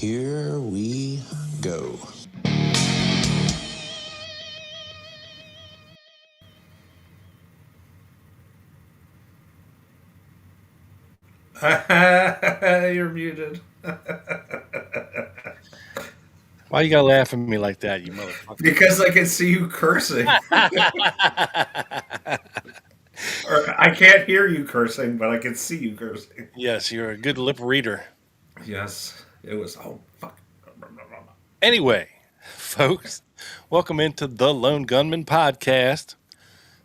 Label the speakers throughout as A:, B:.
A: Here we go.
B: You're muted.
C: Why you gotta laugh at me like that, you motherfucker?
B: Because I can see you cursing. Or I can't hear you cursing, but I can see you cursing.
C: Yes, you're a good lip reader.
B: Yes, it was. Oh, fuck.
C: Anyway, folks, welcome into the Lone Gunman Podcast.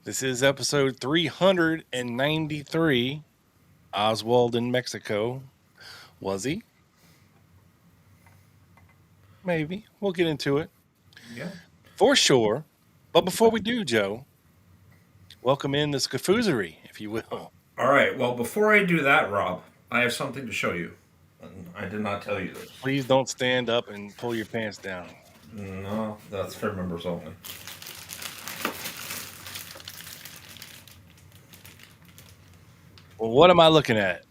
C: This is episode 393. Oswald in Mexico. Was he? Maybe. We'll get into it.
B: Yeah.
C: For sure. But before we do, Joe, welcome in the Scafoozery, if you will.
B: All right. Well, before I do that, Rob, I have something to show you. And I did not tell you this.
C: Please don't stand up and pull your pants down.
B: No, that's for members only.
C: Well, what am I looking at?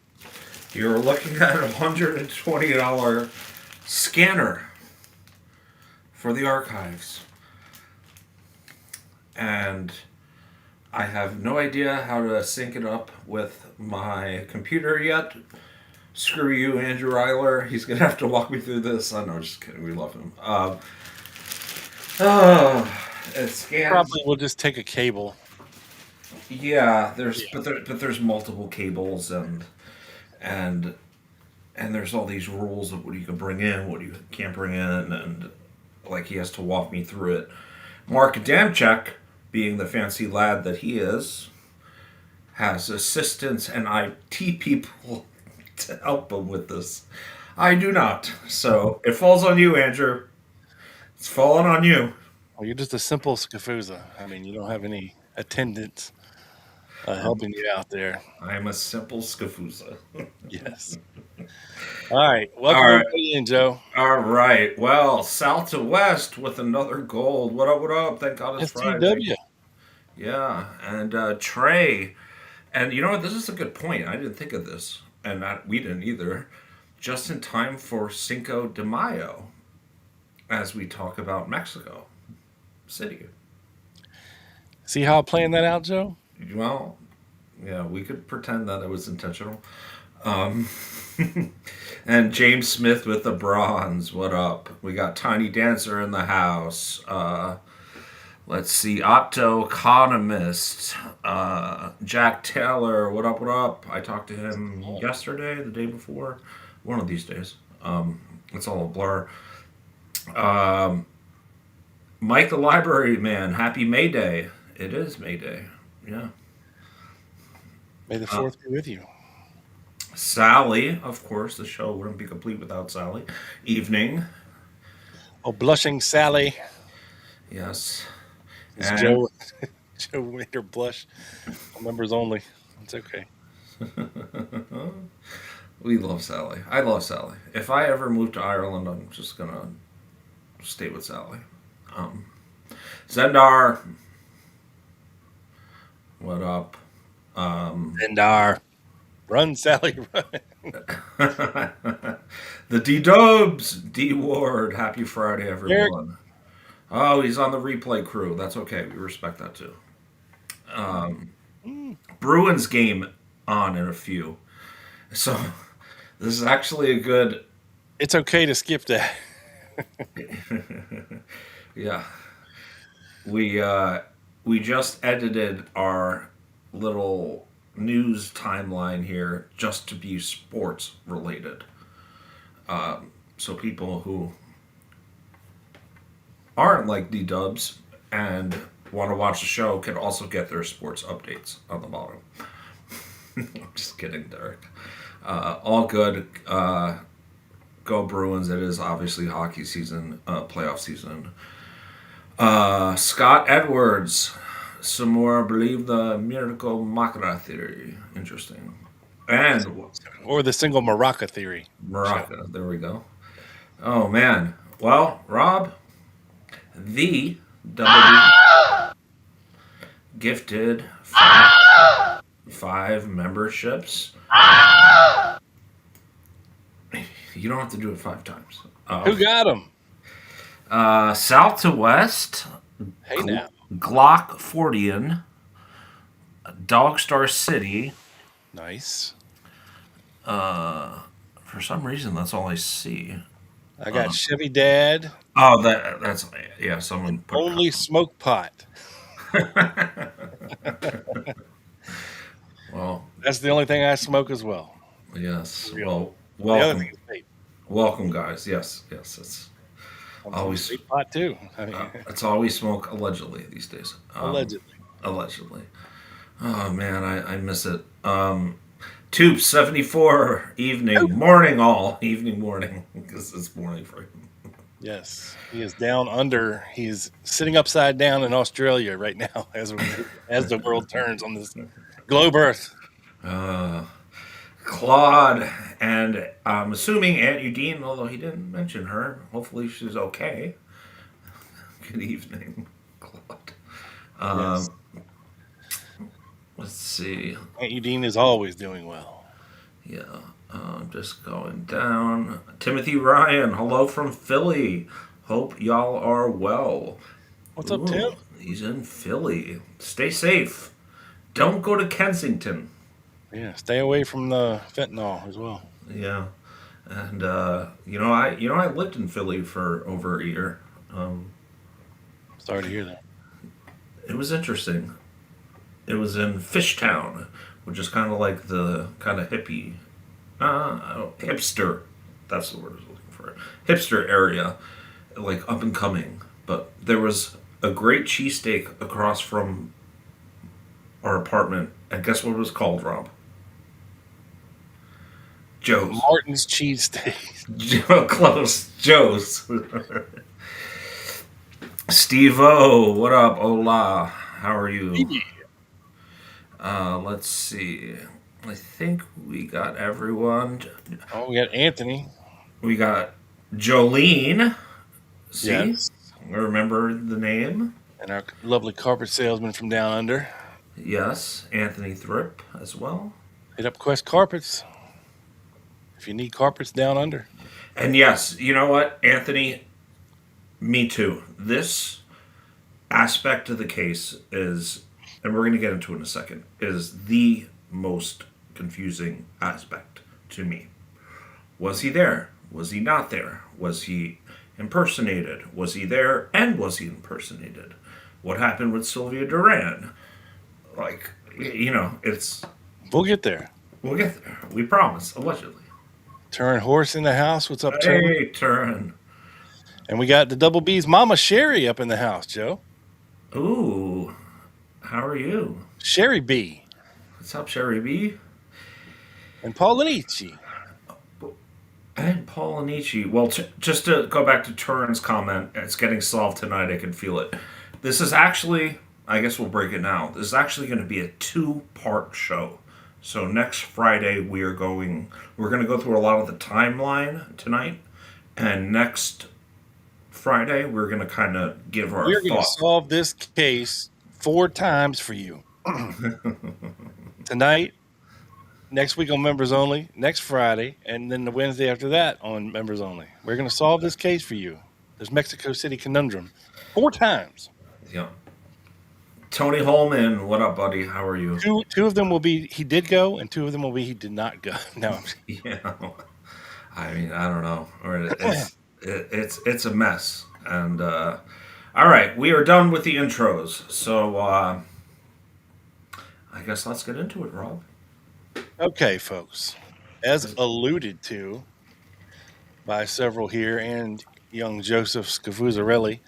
B: You're looking at a $120 scanner for the archives. And I have no idea how to sync it up with my computer yet. Screw you, Andrew Ryler. He's going to have to walk me through this. I know, just kidding. We love him. It scans.
C: Probably we'll just take a cable.
B: Yeah, but there's multiple cables and there's all these rules of what you can bring in, what you can't bring in, and like he has to walk me through it. Mark Damchek, being the fancy lad that he is, has assistants and IT people to help him with this. I do not. So it falls on you, Andrew. It's falling on you.
C: Well, you're just a simple scafooza. I mean, you don't have any attendants helping you out there.
B: I'm a simple scafooza.
C: Yes. All right. Welcome in, Joe.
B: All right. Well, south to west with another gold. What up, what up? Thank God it's Friday.
C: STW.
B: Yeah. And Trey. And you know what? This is a good point. I didn't think of this. And we didn't either. Just in time for Cinco de Mayo as we talk about Mexico City.
C: See how I'm playing that out, Joe?
B: Well, yeah, we could pretend that it was intentional. And James Smith with the bronze. What up? We got Tiny Dancer in the house. Let's see. Optoeconomist. Jack Taylor. What up? What up? I talked to him yesterday, the day before. One of these days. It's all a blur. Mike the Library Man. Happy May Day. It is May Day. Yeah.
C: May the 4th be with you.
B: Sally, of course, the show wouldn't be complete without Sally. Evening.
C: Oh, blushing Sally.
B: Yes.
C: Joe made her blush. Members only. It's okay.
B: We love Sally. I love Sally. If I ever move to Ireland, I'm just going to stay with Sally. Zendar. What up?
C: Zendar. Run, Sally, run.
B: The D-Dubs. D-Ward. Happy Friday, everyone.
C: Eric.
B: Oh, he's on the replay crew. That's okay. We respect that, too. Bruins game on in a few. So, this is actually a good...
C: It's okay to skip that.
B: Yeah. We just edited our little news timeline here just to be sports related. So people who aren't like D-Dubs and want to watch the show can also get their sports updates on the bottom. I'm just kidding, Derek. All good. Go Bruins. It is obviously hockey season, playoff season. Scott Edwards. Some more believe the miracle Makara theory. Interesting. And
C: or the single Maraca theory.
B: Maraca. There we go. Oh man. Well, Rob, the WB gifted five memberships. You don't have to do it 5 times.
C: Who got him?
B: South to west,
C: Hey now.
B: Glock 40, Dogstar City.
C: Nice.
B: For some reason, that's all I see.
C: I got Chevy Dad.
B: Oh, that's yeah. Someone put
C: Only smoke pot.
B: well,
C: That's the only thing I smoke as well.
B: yes.
C: Real.
B: Well,
C: The other thing
B: welcome,
C: is vape.
B: welcome, guys. Yes, yes.
C: I'm
B: Always,
C: vape pot too. I mean,
B: it's all we smoke allegedly these days.
C: allegedly.
B: Allegedly. Oh man, I miss it. Tube 74 morning morning because it's morning for him.
C: Yes, he is down under. He is sitting upside down in Australia right now as the world turns on this globe Earth.
B: Claude, and I'm assuming Aunt Udine, although he didn't mention her. Hopefully she's okay. Good evening, Claude.
C: Yes.
B: Let's see.
C: Aunt Udine is always doing well.
B: Yeah, just going down. Timothy Ryan, hello from Philly. Hope y'all are well.
C: What's up, Tim?
B: He's in Philly. Stay safe. Don't go to Kensington.
C: Yeah, stay away from the fentanyl as well.
B: Yeah, and I lived in Philly for over a year.
C: Sorry to hear that.
B: It was interesting. It was in Fishtown, which is kind of like the kind of hippie, hipster. That's the word I was looking for. Hipster area, like up and coming. But there was a great cheesesteak across from our apartment. And guess what it was called, Rob? Joe's.
C: Martin's cheesesteak.
B: Joe, close. Joe's. Steve-O, what up? Hola. How are you? Let's see. I think we got everyone.
C: Oh, we got Anthony.
B: We got Jolene. See?
C: Yes.
B: Remember the name?
C: And our lovely carpet salesman from down under.
B: Yes. Anthony Thripp as well.
C: Hit up Quest Carpets if you need carpets down under.
B: And yes, you know what, Anthony? Me too. This aspect of the case is, and we're going to get into it in a second, is the most confusing aspect to me. Was he there? Was he not there? Was he impersonated? Was he there and was he impersonated? What happened with Sylvia Duran? Like, it's...
C: We'll get there.
B: We'll get there. We promise, allegedly.
C: Turn Horse in the house. What's up, Turn?
B: Hey, Turn.
C: And we got the Double B's Mama Sherry up in the house, Joe.
B: Ooh, how are you?
C: Sherry B.
B: What's up, Sherry B?
C: And Paulinici.
B: And Paulinici. Well, just to go back to Turin's comment, it's getting solved tonight. I can feel it. This is actually, I guess we'll break it now. This is actually going to be a 2-part show. So next Friday we're going to go through a lot of the timeline tonight, and next Friday we're going to kind of give our
C: We're going to
B: thoughts.
C: solve this case 4 times for you. Tonight, next week on Members Only, next Friday, and then the Wednesday after that on Members Only. We're going to solve this case for you. This Mexico City conundrum 4 times.
B: Yeah. Tony Holman, what up, buddy? How are you?
C: Two of them will be he did go, and 2 of them will be he did not go. No,
B: Yeah. I mean, I don't know. It's a mess. And all right, we are done with the intros. So I guess let's get into it, Rob.
C: Okay, folks. As alluded to by several here and young Joseph Scavuzarelli,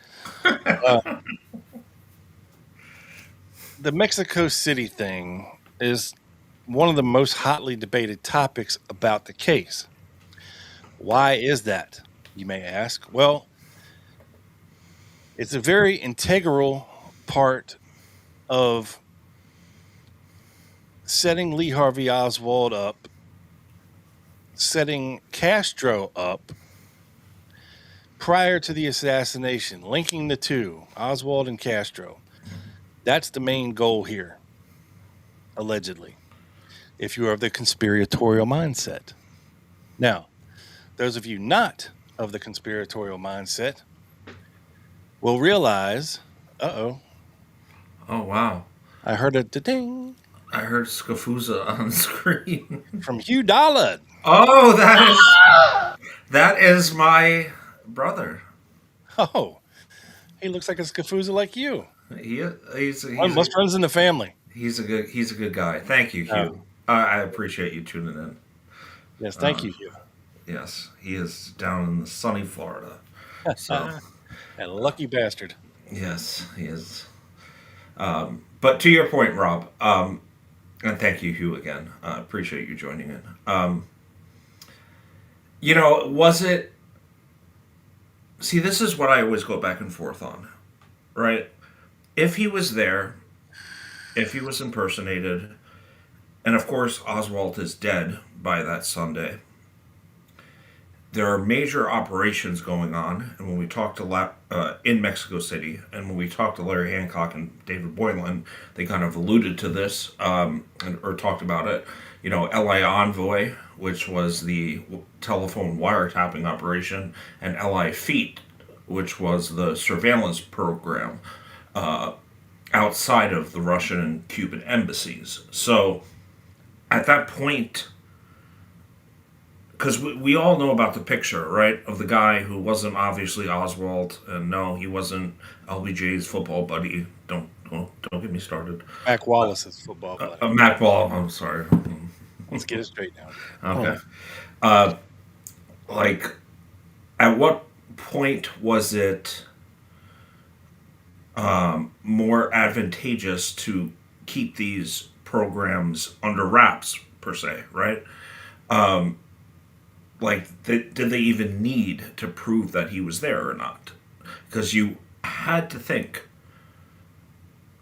C: the Mexico City thing is one of the most hotly debated topics about the case. Why is that, you may ask? Well, it's a very integral part of setting Lee Harvey Oswald up, setting Castro up prior to the assassination, linking the two, Oswald and Castro. That's the main goal here, allegedly, if you are of the conspiratorial mindset. Now, Those of you not of the conspiratorial mindset will realize, oh,
B: wow.
C: I heard a ding
B: I heard Scafuza on the screen.
C: from Hugh Dollard.
B: Oh, that is my brother.
C: Oh, he looks like a Scafuza like you.
B: He's
C: Must runs in the family.
B: He's a good guy. Thank you, Hugh. I appreciate you tuning in.
C: Yes, thank you, Hugh.
B: Yes, he is down in the sunny Florida. So,
C: that lucky bastard.
B: yes, he is. But to your point, Rob, and thank you, Hugh, again. Appreciate you joining in. Was it? See, this is what I always go back and forth on, right? If he was there, if he was impersonated, and of course Oswald is dead by that Sunday, there are major operations going on, and when we talked to in Mexico City, and when we talked to Larry Hancock and David Boylan, they kind of alluded to this or talked about it. LA Envoy, which was the telephone wiretapping operation, and LI Feet, which was the surveillance program outside of the Russian and Cuban embassies. So at that point, because we all know about the picture, right, of the guy who wasn't obviously Oswald, and no, he wasn't LBJ's football buddy. Don't get me started.
C: Mac Wallace's football buddy.
B: Mac Wall. I'm sorry.
C: Let's get it straight now.
B: Okay. Like, at what point was it more advantageous to keep these programs under wraps, per se, right? Did they even need to prove that he was there or not? Because you had to think,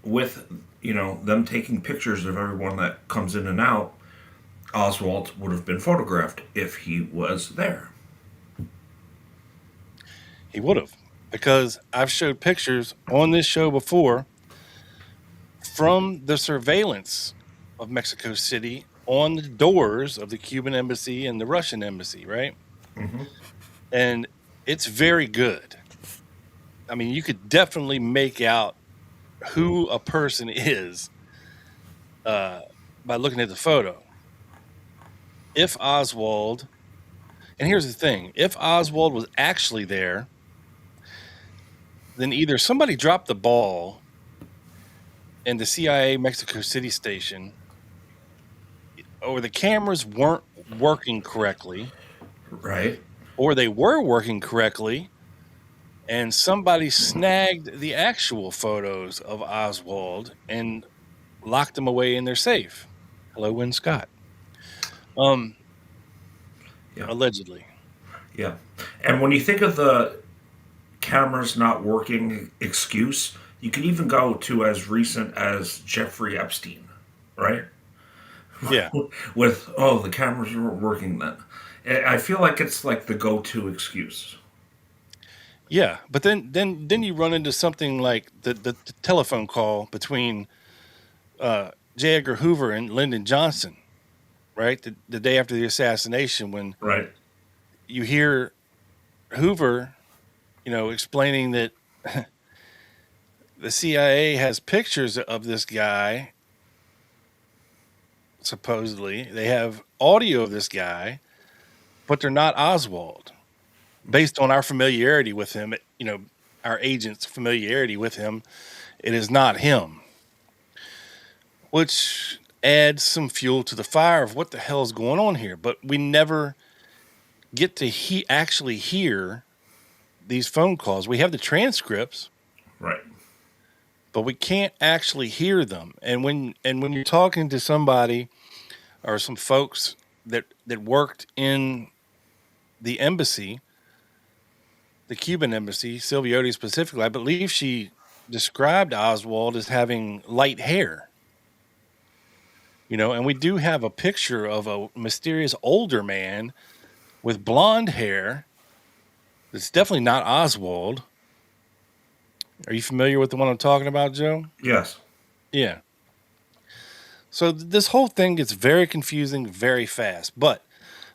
B: with them taking pictures of everyone that comes in and out, Oswald would have been photographed if he was there.
C: He would have, because I've showed pictures on this show before from the surveillance of Mexico City on the doors of the Cuban embassy and the Russian embassy, right?
B: Mm-hmm.
C: And it's very good. I mean, you could definitely make out who a person is by looking at the photo. If Oswald, and here's the thing, if Oswald was actually there, then either somebody dropped the ball in the CIA Mexico City station, or the cameras weren't working correctly,
B: right?
C: Or they were working correctly, and somebody snagged the actual photos of Oswald and locked them away in their safe. Hello, Win Scott. Allegedly.
B: Yeah. And when you think of the cameras not working excuse, you can even go to as recent as Jeffrey Epstein, right?
C: Yeah.
B: With, the cameras weren't working then. I feel like it's like the go-to excuse.
C: Yeah, but then you run into something like the telephone call between J. Edgar Hoover and Lyndon Johnson, right? The day after the assassination, when you hear Hoover, explaining that the CIA has pictures of this guy. Supposedly, they have audio of this guy, but they're not Oswald. Based on our familiarity with him, our agent's familiarity with him, it is not him. Which adds some fuel to the fire of what the hell is going on here. But we never get to actually hear these phone calls. We have the transcripts,
B: right?
C: But we can't actually hear them. And when you're talking to somebody or some folks that worked in the embassy, the Cuban embassy, Silviotti specifically, I believe she described Oswald as having light hair. And we do have a picture of a mysterious older man with blonde hair. It's definitely not Oswald. Are you familiar with the one I'm talking about, Joe?
B: Yes.
C: Yeah. So this whole thing gets very confusing very fast. But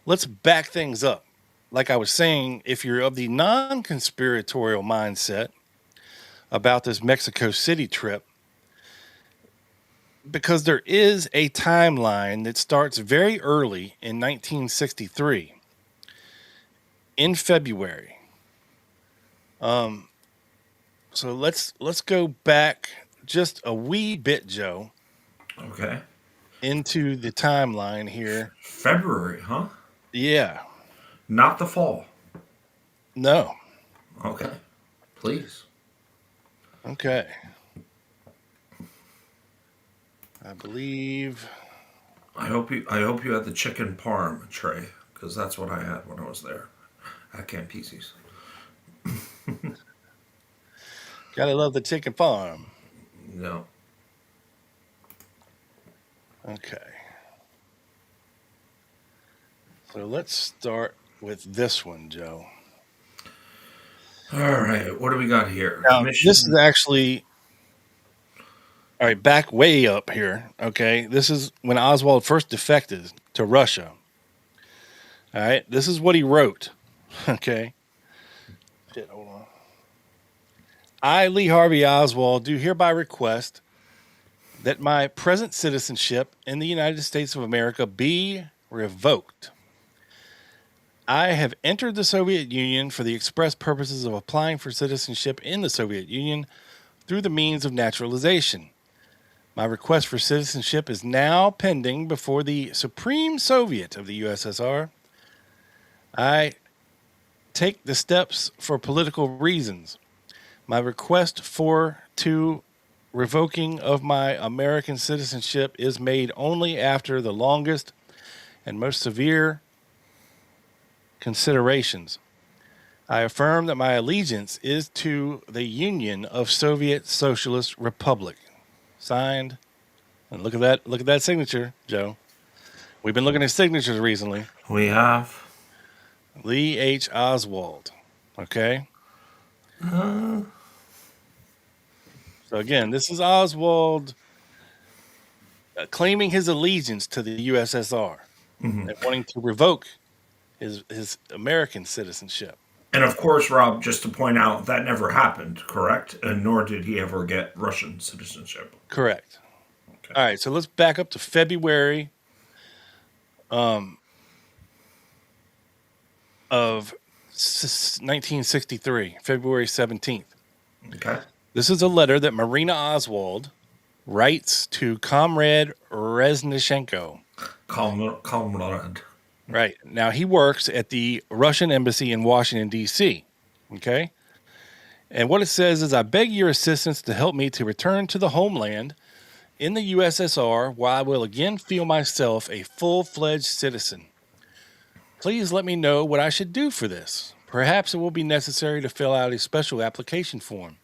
C: let's back things up like I was saying, if you're of the non-conspiratorial mindset about this Mexico City trip, because there is a timeline that starts very early in 1963 in February. So let's go back just a wee bit, Joe,
B: Okay.
C: into the timeline here.
B: February, huh?
C: Yeah.
B: Not the fall.
C: No.
B: Okay. Please.
C: Okay. I believe.
B: I hope you had the chicken parm tray, because that's what I had when I was there at Camp Pesey's.
C: Gotta love the chicken farm.
B: No.
C: Okay. So let's start with this one, Joe.
B: All right. What do we got here?
C: Now, this is actually. All right, back way up here. Okay. This is when Oswald first defected to Russia. All right. This is what he wrote. Okay. Shit, hold on. I, Lee Harvey Oswald, do hereby request that my present citizenship in the United States of America be revoked. I have entered the Soviet Union for the express purposes of applying for citizenship in the Soviet Union through the means of naturalization. My request for citizenship is now pending before the Supreme Soviet of the USSR. I take the steps for political reasons. My request to revoking of my American citizenship is made only after the longest and most severe considerations. I affirm that my allegiance is to the Union of Soviet Socialist Republic. Signed, and look at that signature, Joe. We've been looking at signatures recently.
B: We have
C: Lee H. Oswald. Okay. So again, this is Oswald claiming his allegiance to the USSR and wanting to revoke his American citizenship.
B: And of course, Rob, just to point out, that never happened, correct? And nor did he ever get Russian citizenship.
C: Correct.
B: Okay.
C: All right, so let's back up to February of 1963, February 17th.
B: Okay.
C: This is a letter that Marina Oswald writes to Comrade Reznichenko.
B: Comrade.
C: Right. Now, he works at the Russian embassy in Washington, D.C. Okay. And what it says is, I beg your assistance to help me to return to the homeland in the USSR where I will again feel myself a full-fledged citizen. Please let me know what I should do for this. Perhaps it will be necessary to fill out a special application form.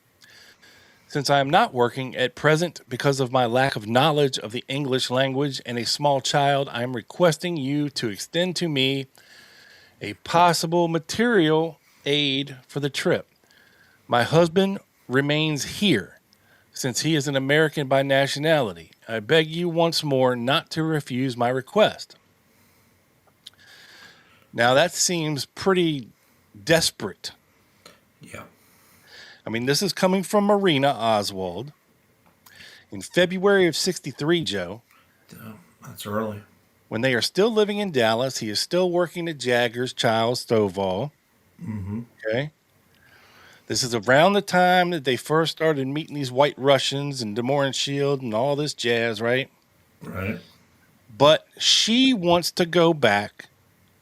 C: Since I am not working at present because of my lack of knowledge of the English language and a small child, I am requesting you to extend to me a possible material aid for the trip. My husband remains here since he is an American by nationality. I beg you once more not to refuse my request. Now that seems pretty desperate.
B: Yeah.
C: I mean, this is coming from Marina Oswald in February of 63, Joe.
B: That's early.
C: When they are still living in Dallas, he is still working at Jaggers Child Stovall.
B: Mm-hmm.
C: Okay. This is around the time that they first started meeting these White Russians and Demorne Shield and all this jazz, right?
B: Right.
C: But she wants to go back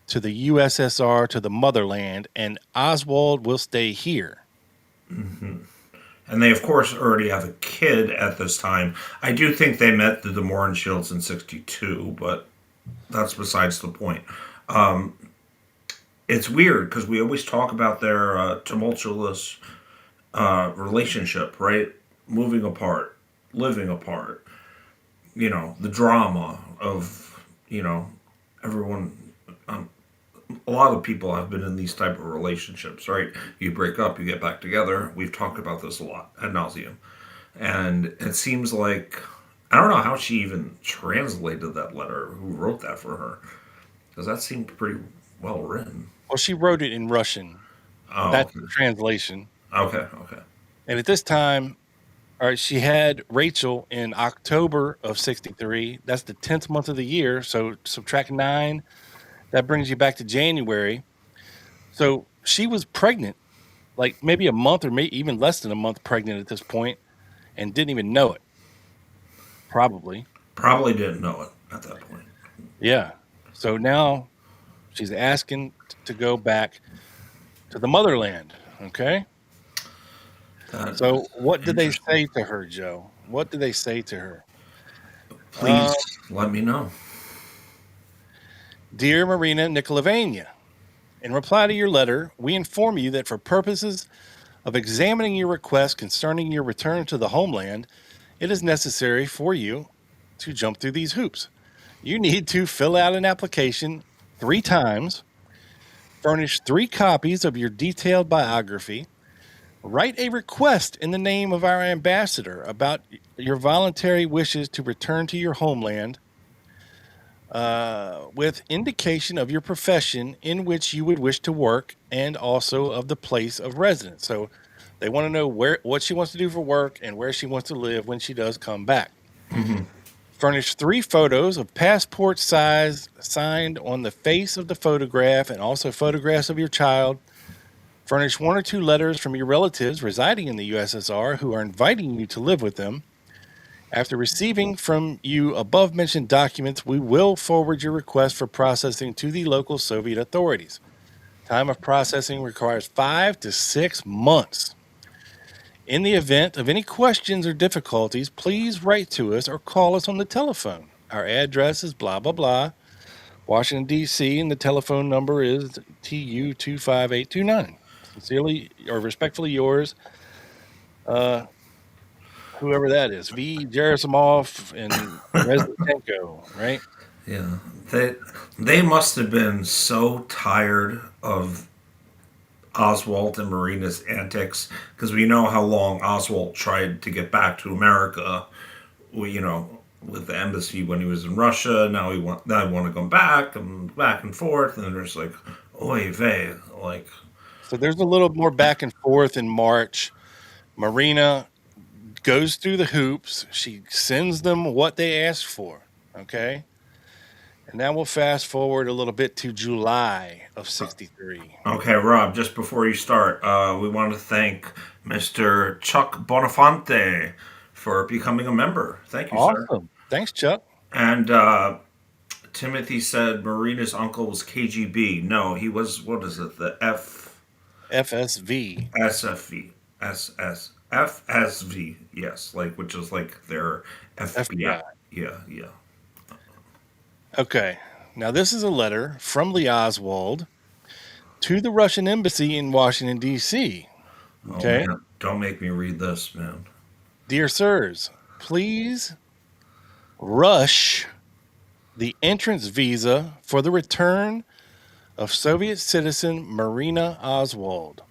C: to the USSR, to the motherland, and Oswald will stay here.
B: Mm-hmm. And they, of course, already have a kid at this time. I do think they met the Demorne Shields in 62, but that's besides the point. It's weird because we always talk about their tumultuous relationship, right? Moving apart, living apart. You know, the drama of, everyone. A lot of people have been in these type of relationships, right? You break up, you get back together. We've talked about this a lot ad nauseum. And it seems like, I don't know how she even translated that letter, who wrote that for her. Because that seemed pretty well written.
C: Well, she wrote it in Russian.
B: Oh,
C: That's
B: okay.
C: the translation.
B: Okay, okay.
C: And at this time, all right, she had Rachel in October of 63. That's the 10th month of the year. So subtract 9. That brings you back to January. So she was pregnant, like maybe a month or maybe even less than a month pregnant at this point, and didn't even know it. Probably.
B: Probably didn't know it at that point.
C: Yeah. So now she's asking to go back to the motherland. Okay.
B: That
C: So
B: is
C: what did they
B: interesting.
C: say to her, Joe? What did they say to her?
B: Please let me know.
C: Dear Marina Nikolavania, in reply to your letter, we inform you that for purposes of examining your request concerning your return to the homeland, it is necessary for you to jump through these hoops. You need to fill out an application 3 times, furnish 3 copies of your detailed biography, write a request in the name of our ambassador about your voluntary wishes to return to your homeland, with indication of your profession in which you would wish to work and also of the place of residence. So they want to know what she wants to do for work and where she wants to live when she does come back. Furnish 3 photos of passport size signed on the face of the photograph and also photographs of your child. Furnish 1 or 2 letters from your relatives residing in the USSR who are inviting you to live with them. After receiving from you above mentioned documents, we will forward your request for processing to the local Soviet authorities. Time of processing requires 5 to 6 months. In the event of any questions or difficulties, please write to us or call us on the telephone. Our address is blah, blah, blah, Washington, D.C., and the telephone number is TU25829. Sincerely or respectfully yours, whoever that is, V. Gerasimov and Reznichenko, right?
B: Yeah, they must have been so tired of Oswald and Marina's antics because we know how long Oswald tried to get back to America. With the embassy when he was in Russia. Now he want to come back and forth, and there's like, oy vey, like
C: So there's a little more back and forth in March. Marina goes through the hoops. She sends them what they asked for. Okay. And now we'll fast forward a little bit to July of 63.
B: okay, Rob. Just before you start, we want to thank Mr. Chuck Bonafante for becoming a member. Thank you, sir.
C: Awesome. Thanks, Chuck.
B: And Timothy said Marina's uncle was KGB. No, he was, what is it? The
C: FSV.
B: SFV. FSV. Yes, like which is like their FBI.
C: FBI.
B: Yeah, yeah.
C: Okay. Now, this is a letter from Lee Oswald to the Russian embassy in Washington, D.C.
B: Oh
C: Okay.
B: man, don't make me read this, man.
C: Dear sirs, please rush the entrance visa for the return of Soviet citizen Marina Oswald.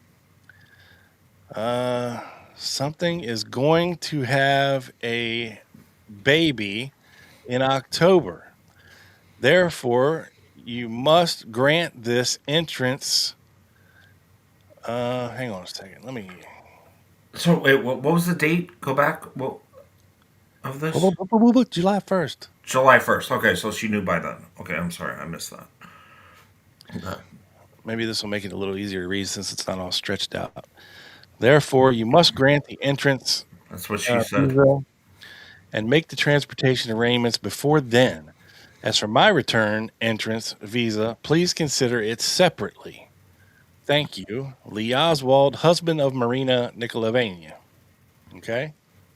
C: Something is going to have a baby in October. Therefore, you must grant this entrance. Hang on a second. Let me.
B: So wait, what was the date? Go back. What of this?
C: July 1st.
B: July 1st. Okay, so she knew by then. Okay, I'm sorry, I missed that. Okay.
C: Maybe this will make it a little easier to read since it's not all stretched out. Therefore, you must grant the entrance
B: That's what she said.
C: visa and make the transportation arrangements before then. As for my return entrance visa, please consider it separately. Thank you, Lee Oswald, husband of Marina Nikolavania. Okay?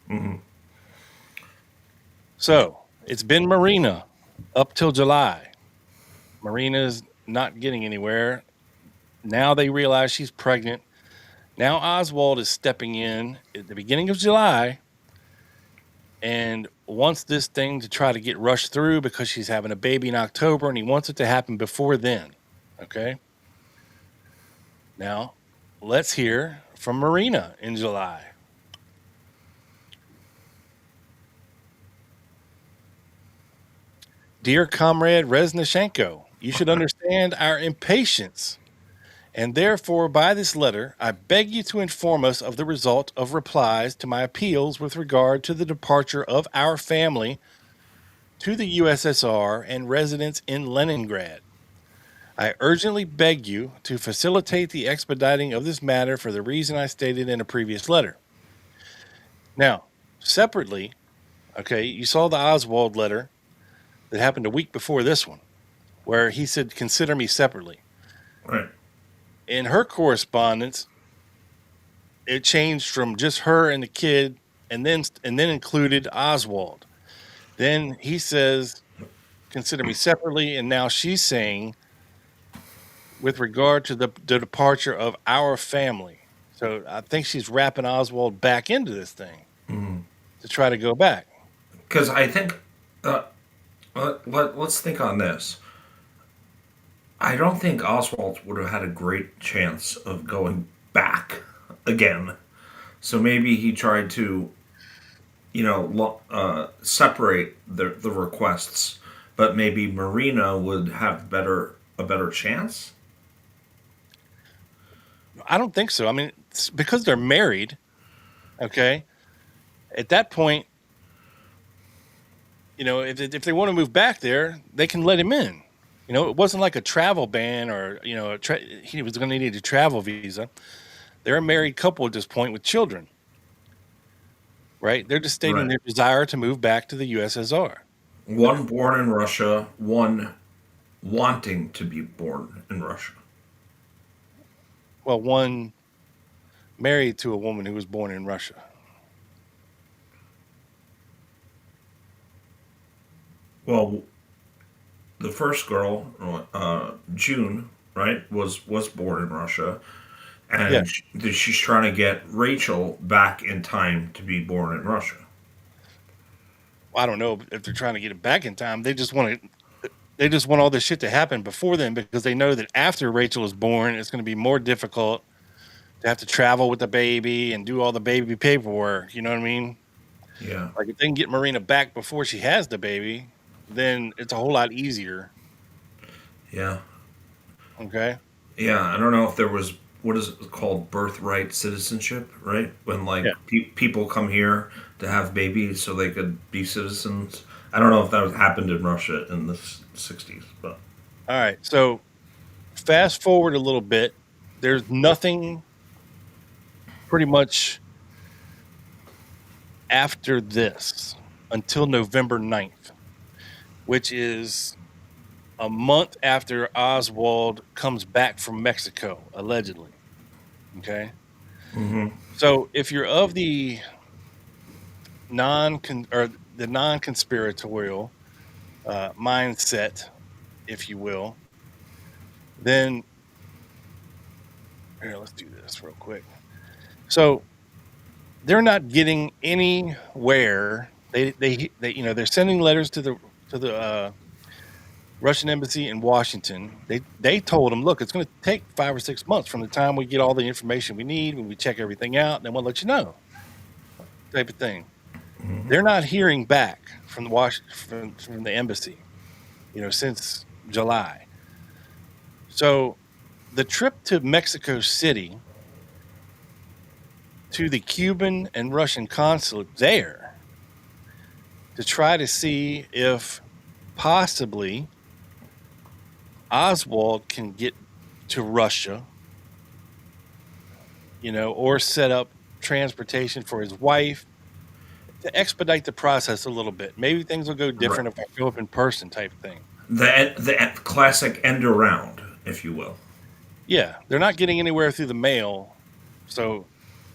B: Hmm.
C: So, it's been Marina up till July. Marina's not getting anywhere. Now they realize she's pregnant. Now Oswald is stepping in at the beginning of July and wants this thing to try to get rushed through because she's having a baby in October and he wants it to happen before then. Okay? Now, let's hear from Marina in July. Dear Comrade Reznichenko, You should understand our impatience. And therefore, by this letter, I beg you to inform us of the result of replies to my appeals with regard to the departure of our family to the USSR and residence in Leningrad. I urgently beg you to facilitate the expediting of this matter for the reason I stated in a previous letter. Now, separately, okay, you saw the Oswald letter that happened a week before this one, where he said, consider me separately.
B: Right.
C: In her correspondence, it changed from just her and the kid and then included Oswald. Then he says, consider me separately. And now she's saying, with regard to the departure of our family. So I think she's wrapping Oswald back into this thing to try to go back.
B: Because I think, let's think on this. I don't think Oswald would have had a great chance of going back again. So maybe he tried to, separate the requests, but maybe Marina would have a better chance.
C: I don't think so. I mean, it's because they're married. Okay. At that point, if they want to move back there, they can let him in. It wasn't like a travel ban or, he was going to need a travel visa. They're a married couple at this point with children, right? They're just stating their desire to move back to the USSR.
B: One born in Russia, one wanting to be born in Russia.
C: Well, one married to a woman who was born in Russia.
B: Well, the first girl, June, right, was born in Russia, and she's trying to get Rachel back in time to be born in Russia.
C: Well, I don't know if they're trying to get it back in time. They just want all this shit to happen before then, because they know that after Rachel is born, it's going to be more difficult to have to travel with the baby and do all the baby paperwork. You know what I mean?
B: Yeah.
C: Like if they can get Marina back before she has the baby, then it's a whole lot easier.
B: Yeah.
C: Okay.
B: Yeah, I don't know if there was, what is it called, birthright citizenship, right? When people come here to have babies so they could be citizens. I don't know if that happened in Russia in the 60s, but
C: all right. So fast forward a little bit. There's nothing pretty much after this until November 9th, which is a month after Oswald comes back from Mexico, allegedly. Okay.
B: Mm-hmm.
C: So if you're of the non-conspiratorial mindset, if you will, then here, let's do this real quick. So they're not getting anywhere. They're sending letters to the Russian embassy in Washington. They told them, look, it's going to take 5 or 6 months from the time we get all the information we need, when we check everything out, and then we'll let you know, type of thing. Mm-hmm. They're not hearing back from the embassy, since July. So the trip to Mexico City, to the Cuban and Russian consulate there, to try to see if possibly Oswald can get to Russia, or set up transportation for his wife to expedite the process a little bit. Maybe things will go different if I show up in person, type thing.
B: The classic end around, if you will.
C: Yeah, they're not getting anywhere through the mail, so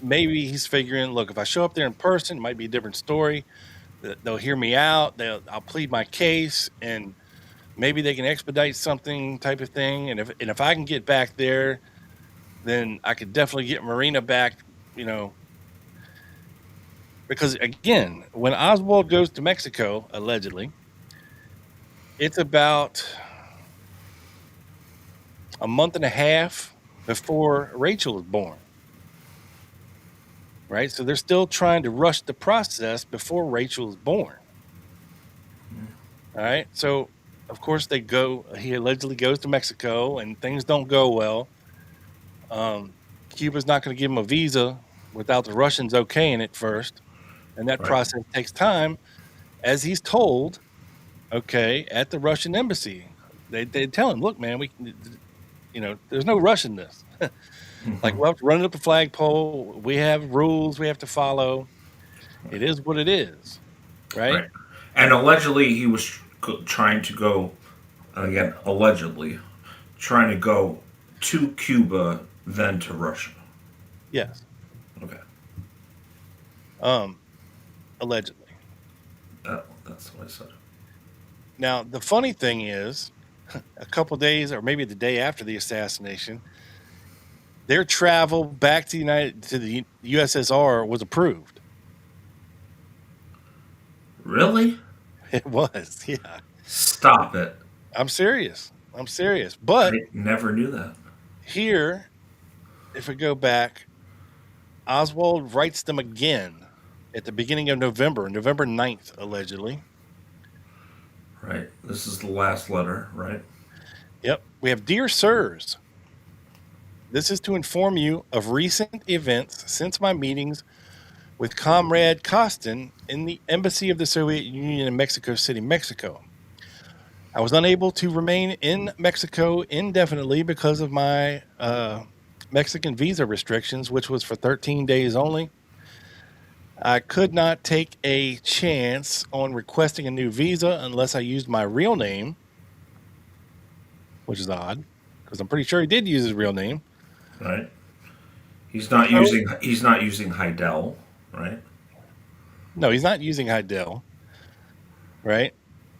C: maybe he's figuring, look, if I show up there in person, it might be a different story. They'll hear me out. I'll plead my case, and maybe they can expedite something, type of thing. And if I can get back there, then I could definitely get Marina back, because again, when Oswald goes to Mexico, allegedly, it's about a month and a half before Rachel is born. Right? So they're still trying to rush the process before Rachel is born. All right. So of course, he allegedly goes to Mexico and things don't go well. Cuba's not going to give him a visa without the Russians okaying it first. And that
B: Right.
C: process takes time, as he's told, at the Russian embassy. They tell him, look, man, there's no rush in this. Like, we'll have to run it up the flagpole. We have rules we have to follow. It is what it is, right?
B: Right. And allegedly, he was trying to go, again, allegedly, trying to go to Cuba, then to Russia.
C: Yes.
B: Okay.
C: Allegedly.
B: That's what I said.
C: Now, the funny thing is, a couple days or maybe the day after the assassination, their travel back to the USSR was approved.
B: Really?
C: It was, yeah.
B: Stop it.
C: I'm serious. But
B: I never knew that.
C: here, if we go back, Oswald writes them again at the beginning of November 9th, allegedly.
B: Right. This is the last letter, right?
C: Yep. We have, Dear Sirs, this is to inform you of recent events since my meetings with Comrade Costin in the Embassy of the Soviet Union in Mexico City, Mexico. I was unable to remain in Mexico indefinitely because of my Mexican visa restrictions, which was for 13 days only. I could not take a chance on requesting a new visa unless I used my real name, which is odd because I'm pretty sure he did use his real name.
B: Right. He's not using Heidel, right?
C: No, he's not using Heidel, right?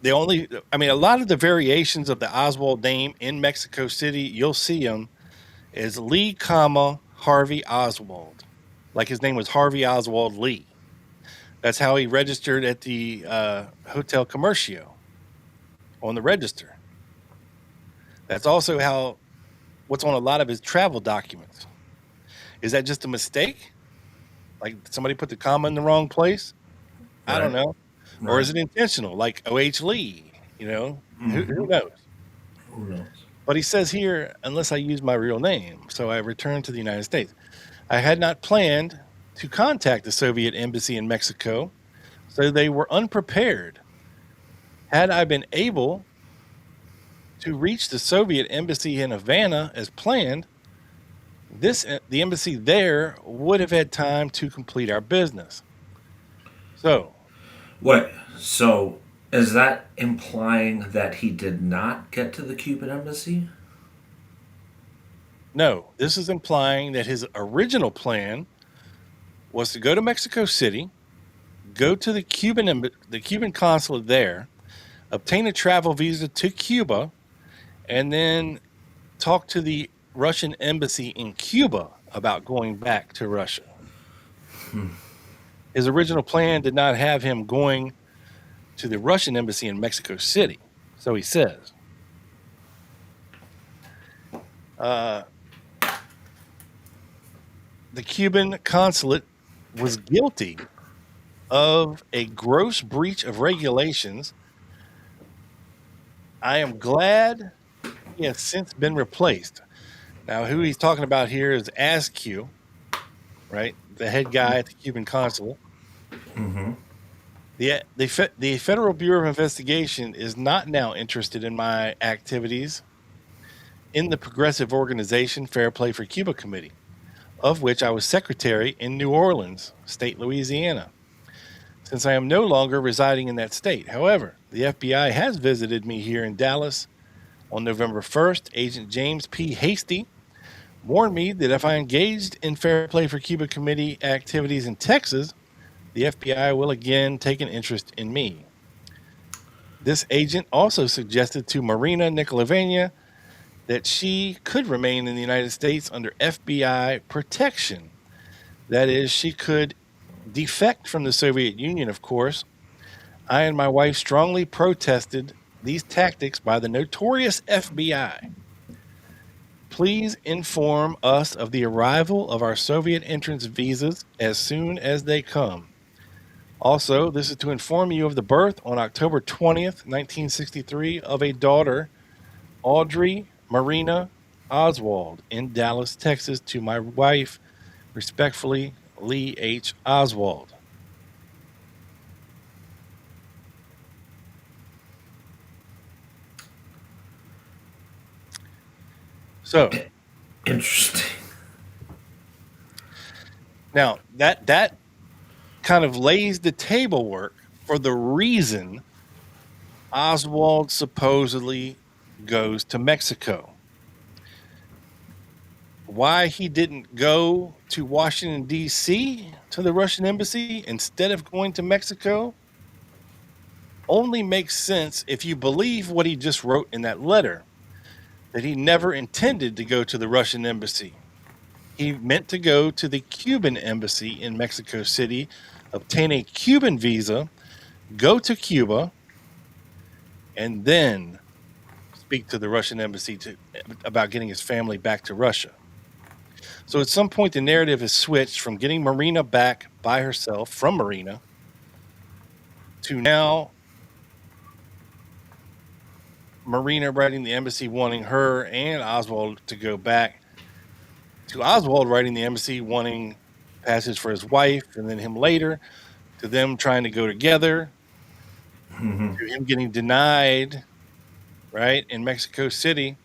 C: A lot of the variations of the Oswald name in Mexico City, you'll see them as Lee, Harvey Oswald. Like his name was Harvey Oswald Lee. That's how he registered at the Hotel Comercio on the register. That's also what's on a lot of his travel documents. Is that just a mistake? Like somebody put the comma in the wrong place? I don't know.
B: Right.
C: Or is it intentional? Like O.H. Lee, who knows?
B: Who knows?
C: But he says here, unless I use my real name. So I returned to the United States. I had not planned to contact the Soviet embassy in Mexico, so they were unprepared. Had I been able to reach the Soviet embassy in Havana as planned, the embassy there would have had time to complete our business. So,
B: What? So, is that implying that he did not get to the Cuban embassy?
C: no, this is implying that his original plan was to go to Mexico City, go to the Cuban consulate there, obtain a travel visa to Cuba, and then talk to the Russian embassy in Cuba about going back to Russia. His original plan did not have him going to the Russian embassy in Mexico City, so he says. The Cuban consulate was guilty of a gross breach of regulations. I am glad he has since been replaced. Now, who he's talking about here is Askew, right? The head guy at the Cuban consulate.
B: Mm-hmm.
C: The Federal Bureau of Investigation is not now interested in my activities in the progressive organization Fair Play for Cuba Committee, of which I was secretary in New Orleans, state Louisiana, since I am no longer residing in that state. However, the FBI has visited me here in Dallas on November 1st. Agent James P. Hasty warned me that if I engaged in Fair Play for Cuba Committee activities in Texas, the FBI will again take an interest in me. This agent also suggested to Marina Nikolavena that she could remain in the United States under FBI protection. That is, she could defect from the Soviet Union, of course. I and my wife strongly protested these tactics by the notorious FBI. Please inform us of the arrival of our Soviet entrance visas as soon as they come. Also, this is to inform you of the birth on October 20th, 1963, of a daughter, Audrey Marina Oswald, in Dallas, Texas, to my wife, respectfully, Lee H. Oswald. So,
B: Interesting.
C: now that kind of lays the table work for the reason Oswald supposedly goes to Mexico. Why he didn't go to Washington, D.C., to the Russian embassy instead of going to Mexico only makes sense if you believe what he just wrote in that letter, that he never intended to go to the Russian embassy. He meant to go to the Cuban embassy in Mexico City, obtain a Cuban visa, go to Cuba, and then speak to the Russian embassy about getting his family back to Russia. So at some point, the narrative has switched from getting Marina back by herself from Marina to now Marina writing the embassy wanting her and Oswald to go back, to Oswald writing the embassy wanting passage for his wife, and then him later, to them trying to go together, to him getting denied, right, in Mexico City,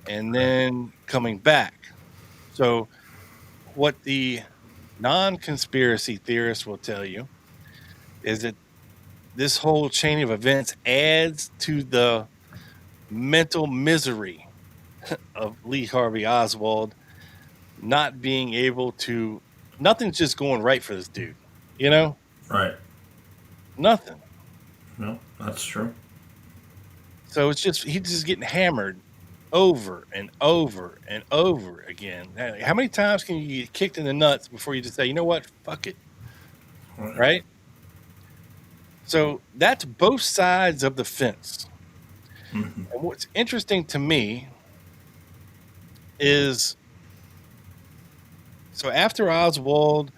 C: and then coming back. So what the non-conspiracy theorists will tell you is that this whole chain of events adds to the mental misery of Lee Harvey Oswald not being able to, nothing's just going right for this dude, you know?
B: Right.
C: Nothing.
B: No, that's true.
C: So it's just, he's just getting hammered over and over and over again. How many times can you get kicked in the nuts before you just say, you know what, fuck it, right? So that's both sides of the fence. And what's interesting to me is, so after Oswald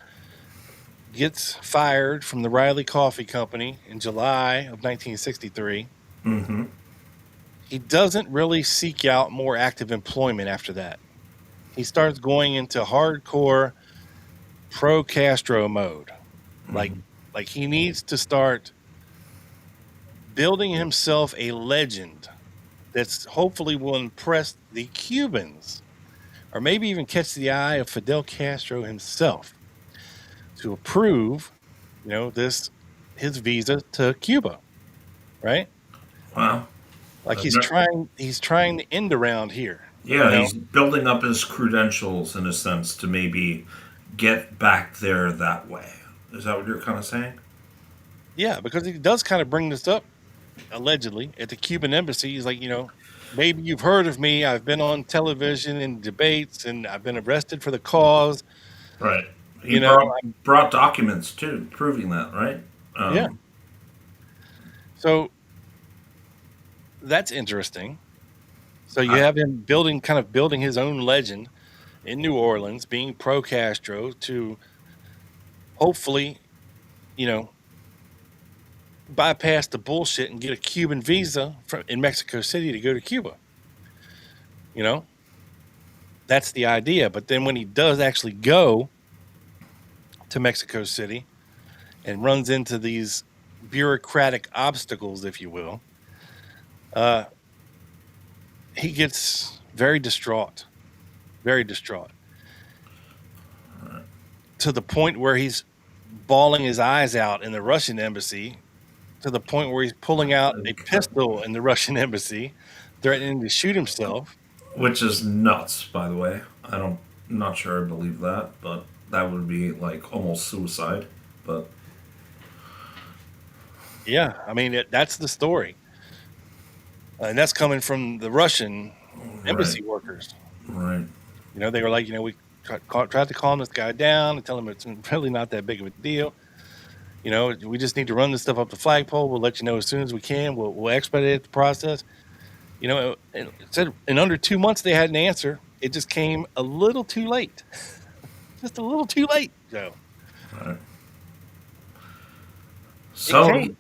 C: gets fired from the Riley Coffee Company in July of 1963, he doesn't really seek out more active employment after that. He starts going into hardcore pro-Castro mode. Like he needs to start building himself a legend that's hopefully will impress the Cubans, or maybe even catch the eye of Fidel Castro himself, to approve, his visa to Cuba, right?
B: Wow.
C: Like he's trying the end around here.
B: Yeah, he's building up his credentials in a sense to maybe get back there that way. Is that what you're kind of saying?
C: Yeah, because he does kind of bring this up, allegedly, at the Cuban embassy. He's like, maybe you've heard of me. I've been on television in debates, and I've been arrested for the cause.
B: Right. He brought documents, too, proving that, right?
C: Yeah. So that's interesting. So you have him building his own legend in New Orleans, being pro-Castro, to hopefully, bypass the bullshit and get a Cuban visa in Mexico City to go to Cuba. That's the idea. But then when he does actually go to Mexico City and runs into these bureaucratic obstacles, if you will, he gets very distraught, to the point where he's bawling his eyes out in the Russian embassy, to the point where he's pulling out a pistol in the Russian embassy, threatening to shoot himself.
B: Which is nuts, by the way. I'm not sure I believe that, but that would be like almost suicide. But
C: yeah, I mean, that's the story. And that's coming from the Russian embassy workers.
B: Right.
C: They were like, we tried to calm this guy down and tell him it's really not that big of a deal. We just need to run this stuff up the flagpole. We'll let you know as soon as we can. We'll expedite the process. It said in under 2 months they had an answer. It just came a little too late. Just a little too late, Joe.
B: Right.
C: It
B: So
C: came.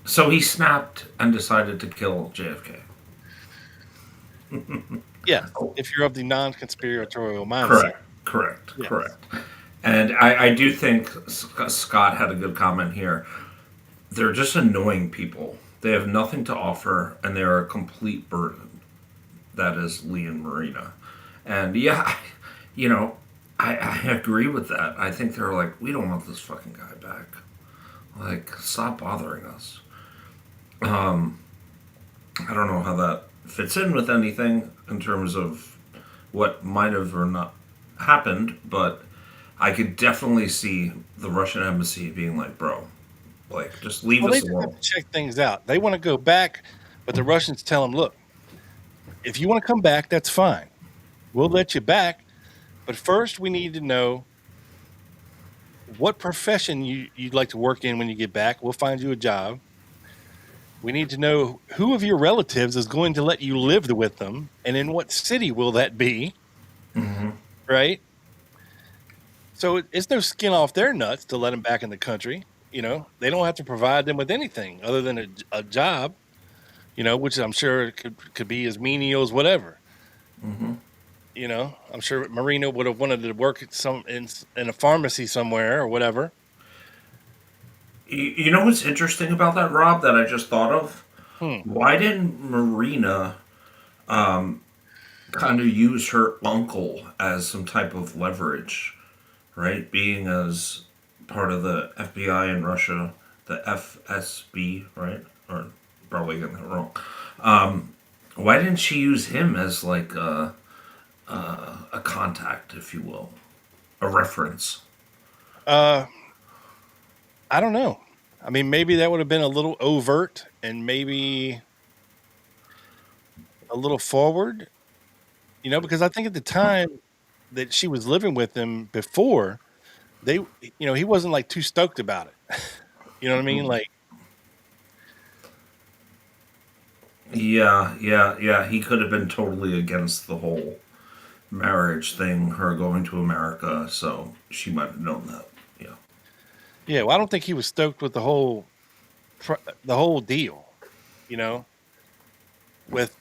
B: so he snapped and decided to kill JFK.
C: Yes,
B: Oh,
C: if you're of the non-conspiratorial mindset.
B: correct, correct,
C: Yes.
B: correct. And I do think Scott had a good comment here. They're just annoying people. They have nothing to offer, and they're a complete burden. That is Lee and Marina. And yeah, you know, I agree with that. I think they're like, we don't want this fucking guy back. Like, stop bothering us. Um, I don't know how that fits in with anything in terms of what might have or not happened, but I could definitely see the Russian embassy being like, bro, like, just leave
C: Well, they
B: us
C: just have
B: alone.
C: to check things out. They want to go back, but the Russians tell them, look, if you want to come back, that's fine. We'll let you back. But first, we need to know what profession you'd like to work in when you get back. We'll find you a job. We need to know who of your relatives is going to let you live with them, and in what city will that be,
B: Hmm.
C: right? So it's no skin off their nuts to let them back in the country. They don't have to provide them with anything other than a job, which I'm sure could be as menial as whatever.
B: Hmm.
C: I'm sure Marina would have wanted to work at in a pharmacy somewhere or whatever.
B: You know what's interesting about that, Rob, that I just thought of?
C: Hmm.
B: Why didn't Marina kind of use her uncle as some type of leverage, right? Being as part of the FBI in Russia, the FSB, right? Or probably getting that wrong. Why didn't she use him as like a contact, if you will, a reference?
C: Uh, I don't know. I mean, maybe that would have been a little overt and maybe a little forward, because I think at the time that she was living with him before, he wasn't like too stoked about it. You know what I mean? Like,
B: Yeah, yeah, yeah. He could have been totally against the whole marriage thing, her going to America, so she might have known that. Yeah.
C: yeah, well, I don't think he was stoked with the whole deal, you know, with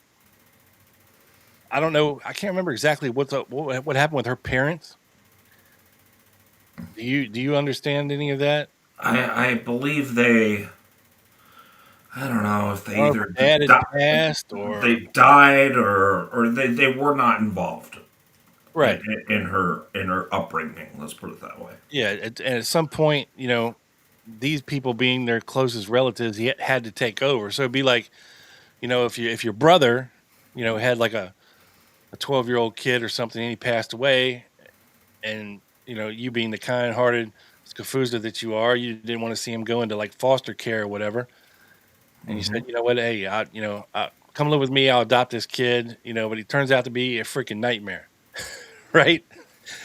C: I don't know, I can't remember exactly what happened with her parents. Do you understand any of that?
B: I believe I don't know if they
C: I don't know if
B: either
C: her dad had passed
B: they
C: or
B: died or they were not involved
C: right.
B: in her upbringing. Let's put it that way.
C: Yeah, and at some point, these people being their closest relatives, he had to take over. So it'd be like, if your brother, had like a 12-year-old kid or something and he passed away, and you being the kind-hearted scafuza that you are, you didn't want to see him go into like foster care or whatever, and you
B: Hmm.
C: said, you know what, hey, come live with me, I'll adopt this kid, but he turns out to be a freaking nightmare. Right?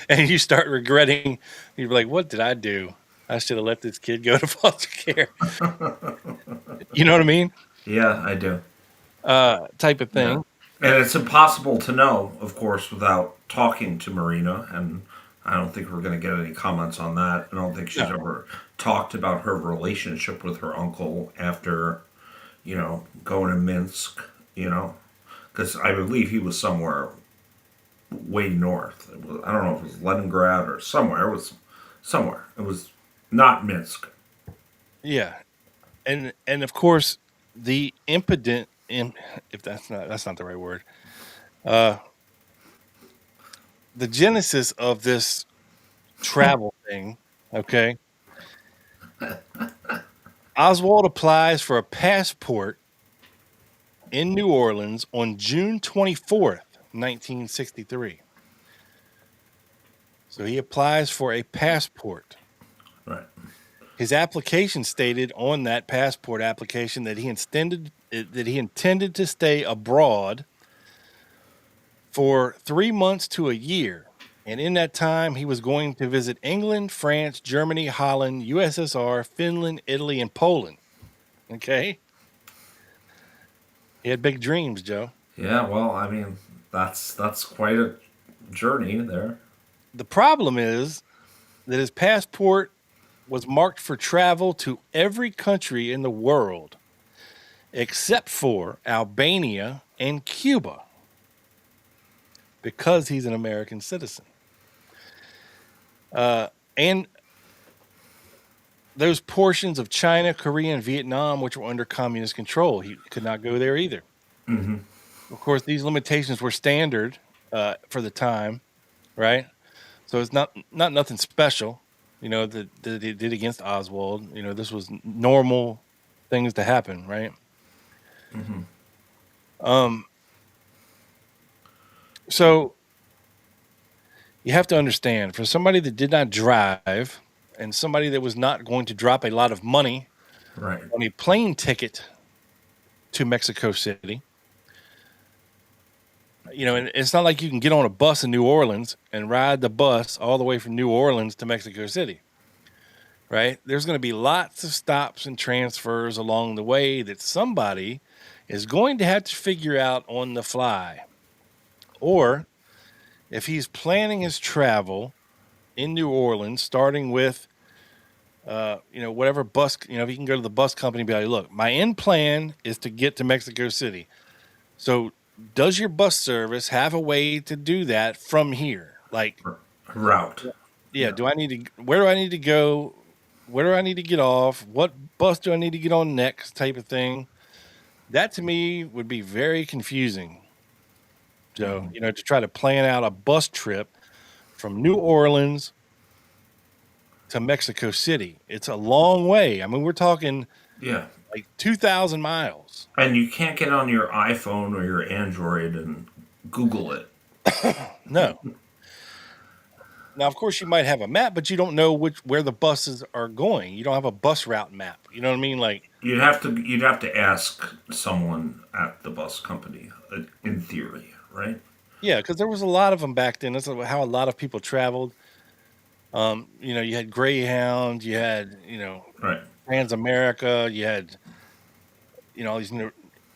C: And you start regretting. You're like, what did I do? I should have let this kid go to foster care. You know what I mean?
B: Yeah, I do.
C: Type of
B: Yeah.
C: thing.
B: And it's impossible to know, of course, without talking to Marina. And I don't think we're going to get any comments on that. I don't think she's
C: No.
B: ever talked about her relationship with her uncle after, going to Minsk, because I believe he was somewhere way north. I don't know if it was Leningrad or somewhere. It was somewhere. It was not Minsk.
C: Yeah. And of course, the impotent, if that's not the right word. Uh, the genesis of this travel thing. Okay. Oswald applies for a passport in New Orleans on June 24th, 1963. So he applies for a passport.
B: Right.
C: His application stated on that passport application that he intended to stay abroad for 3 months to a year. And in that time, he was going to visit England, France, Germany, Holland, USSR, Finland, Italy, and Poland. Okay. He had big dreams, Joe.
B: Yeah. Well, I mean, that's quite a journey there.
C: The problem is that his passport was marked for travel to every country in the world except for Albania and Cuba because he's an American citizen. And those portions of China, Korea, and Vietnam, which were under communist control, he could not go there either.
B: Mm-hmm.
C: Of course, these limitations were standard for the time, right? So it's not nothing special, that they did against Oswald. This was normal things to happen, right?
B: Mm-hmm.
C: So you have to understand, for somebody that did not drive and somebody that was not going to drop a lot of money
B: Right.
C: on a plane ticket to Mexico City, and it's not like you can get on a bus in New Orleans and ride the bus all the way from New Orleans to Mexico City, right? There's going to be lots of stops and transfers along the way that somebody is going to have to figure out on the fly. Or if he's planning his travel in New Orleans, starting with, whatever bus, if you can go to the bus company and be like, look, my end plan is to get to Mexico City. So does your bus service have a way to do that from here? Like
B: route.
C: Yeah. Where do I need to go? Where do I need to get off? What bus do I need to get on next type of thing? That to me would be very confusing. So, to try to plan out a bus trip from New Orleans to Mexico City. It's a long way. I mean, we're talking like 2,000 miles.
B: And you can't get on your iPhone or your Android and Google it.
C: No. Now, of course, you might have a map, but you don't know where the buses are going. You don't have a bus route map. You know what I mean? Like
B: you'd have to ask someone at the bus company, in theory, right?
C: Yeah, because there was a lot of them back then. That's how a lot of people traveled. You had Greyhound, you had
B: right.
C: Transamerica, you had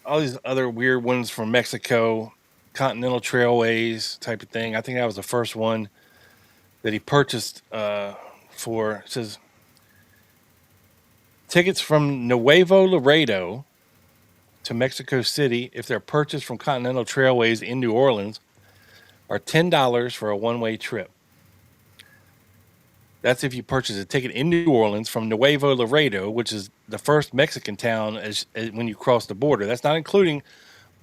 C: all these other weird ones from Mexico, Continental Trailways type of thing. I think that was the first one that he purchased for. It says tickets from Nuevo Laredo to Mexico City, if they're purchased from Continental Trailways in New Orleans, are $10 for a one-way trip. That's if you purchase a ticket in New Orleans from Nuevo Laredo, which is the first Mexican town as when you cross the border. That's not including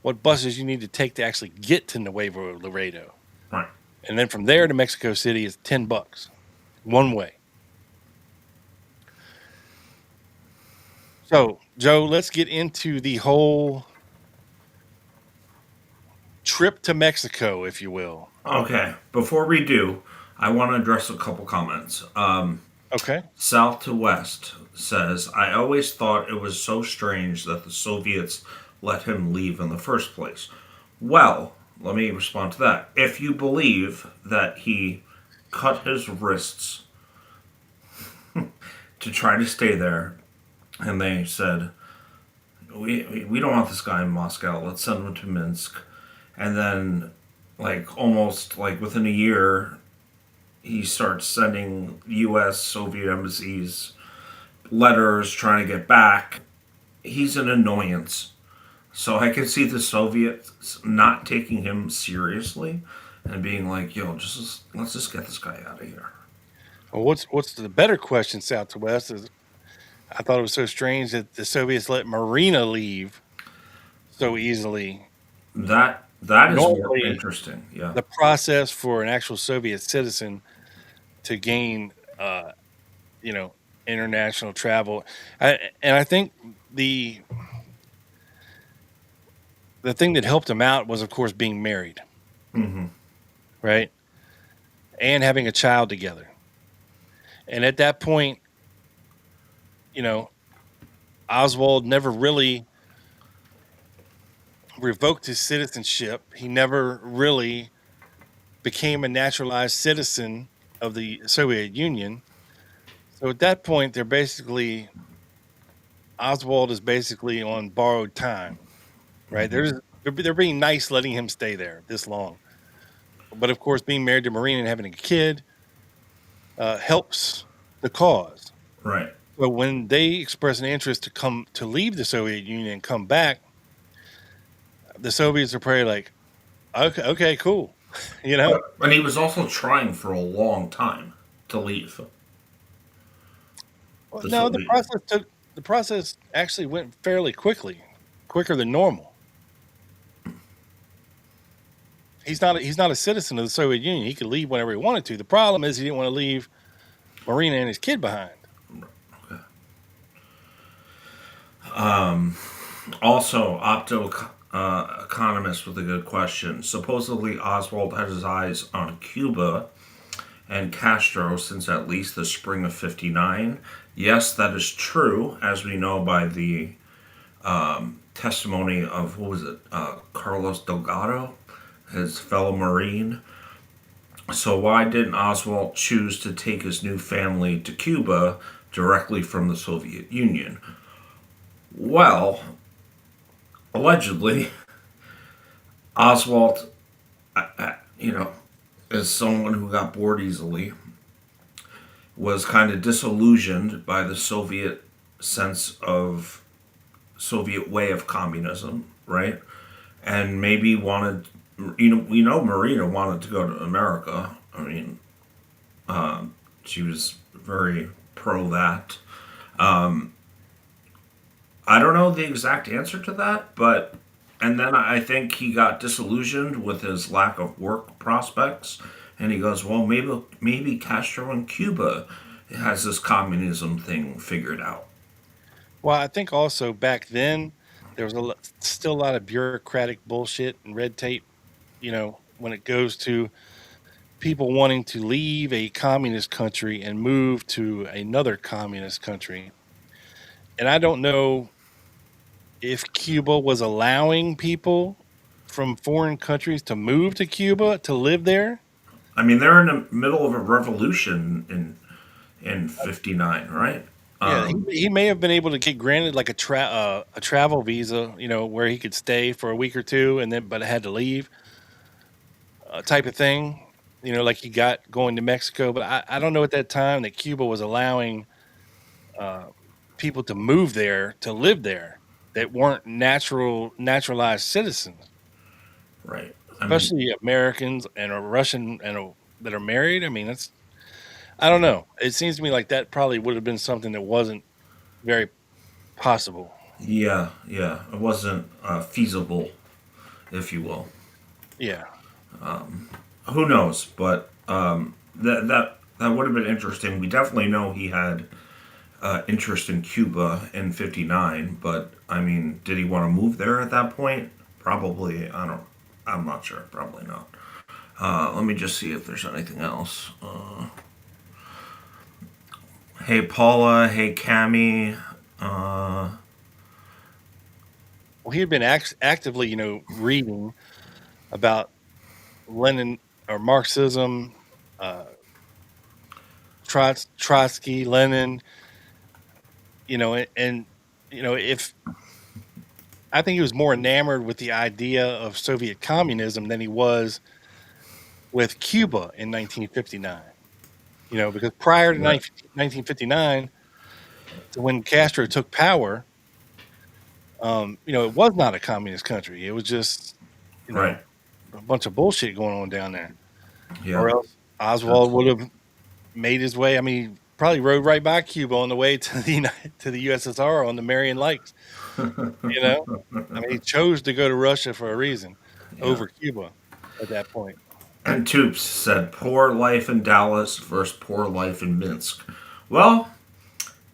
C: what buses you need to take to actually get to Nuevo Laredo.
B: Right.
C: And then from there to Mexico City is $10 one way. So, Joe, let's get into the whole trip to Mexico, if you will.
B: Okay. Before we do, I want to address a couple comments.
C: Okay.
B: South to West says, I always thought it was so strange that the Soviets let him leave in the first place. Well, let me respond to that. If you believe that he cut his wrists to try to stay there, and they said, we don't want this guy in Moscow, let's send him to Minsk. And then, almost within a year, he starts sending U.S. Soviet embassies letters trying to get back. He's an annoyance. So I can see the Soviets not taking him seriously and being like, yo, let's just get this guy out of here.
C: Well, what's the better question, South to West, is I thought it was so strange that the Soviets let Marina leave so easily.
B: That is more interesting. Yeah.
C: The process for an actual Soviet citizen to gain, international travel, and I think the thing that helped him out was, of course, being married, right, and having a child together. And at that point, Oswald never really revoked his citizenship. He never really became a naturalized citizen of the Soviet Union. So at that point, Oswald is basically on borrowed time, right? They're being nice letting him stay there this long. But of course, being married to Marina and having a kid helps the cause.
B: Right.
C: But when they expressed an interest to leave the Soviet Union and come back, the Soviets are probably like, okay, cool, you know.
B: And he was also trying for a long time to leave
C: Well,
B: the
C: no,
B: Soviet.
C: the process actually went fairly quickly, quicker than normal. He's not a citizen of the Soviet Union. He could leave whenever he wanted to. The problem is he didn't want to leave Marina and his kid behind.
B: Also, economist with a good question. Supposedly, Oswald had his eyes on Cuba and Castro since at least the spring of '59. Yes, that is true, as we know by the testimony of, what was it, Carlos Delgado, his fellow Marine. So, why didn't Oswald choose to take his new family to Cuba directly from the Soviet Union? Well, allegedly, Oswald, you know, as someone who got bored easily, was kind of disillusioned by the Soviet sense of Soviet way of communism, right? And maybe wanted, Marina wanted to go to America. I mean, she was very pro that. I don't know the exact answer to that, but and then I think he got disillusioned with his lack of work prospects, and he goes, "Well, maybe Castro in Cuba has this communism thing figured out."
C: Well, I think also back then there was still a lot of bureaucratic bullshit and red tape. When it goes to people wanting to leave a communist country and move to another communist country, and I don't know if Cuba was allowing people from foreign countries to move to Cuba to live there.
B: I mean, they're in the middle of a revolution in '59, right?
C: Yeah, he may have been able to get granted like a travel visa, where he could stay for a week or two, and then but had to leave, type of thing. Like he got going to Mexico. But I don't know at that time that Cuba was allowing uh, people to move there to live there that weren't naturalized citizens,
B: Right. I mean,
C: especially Americans and a Russian that are married. I mean, I don't know. It seems to me like that probably would have been something that wasn't very possible.
B: yeah, yeah, it wasn't feasible, if you will.
C: Yeah.
B: Who knows? But that would have been interesting. We definitely know he had interest in Cuba in '59, but I mean, did he want to move there at that point? Probably. I don't. I'm not sure. Probably not. Let me just see if there's anything else. Hey Paula. Hey Cami.
C: Well, he had been actively, reading about Lenin or Marxism, uh, Trotsky, Lenin, and if I think he was more enamored with the idea of Soviet communism than he was with Cuba in 1959. Because prior to
B: Right.
C: 1959, to when Castro took power, it was not a communist country. It was just,
B: Right.
C: a bunch of bullshit going on down there.
B: Yeah.
C: Or else Oswald would have made his way. I mean, he probably rode right by Cuba on the way to the USSR on the Marian Lakes. I mean, he chose to go to Russia for a reason
B: Yeah.
C: over Cuba at that point.
B: And Toops said, "Poor life in Dallas versus poor life in Minsk." Well,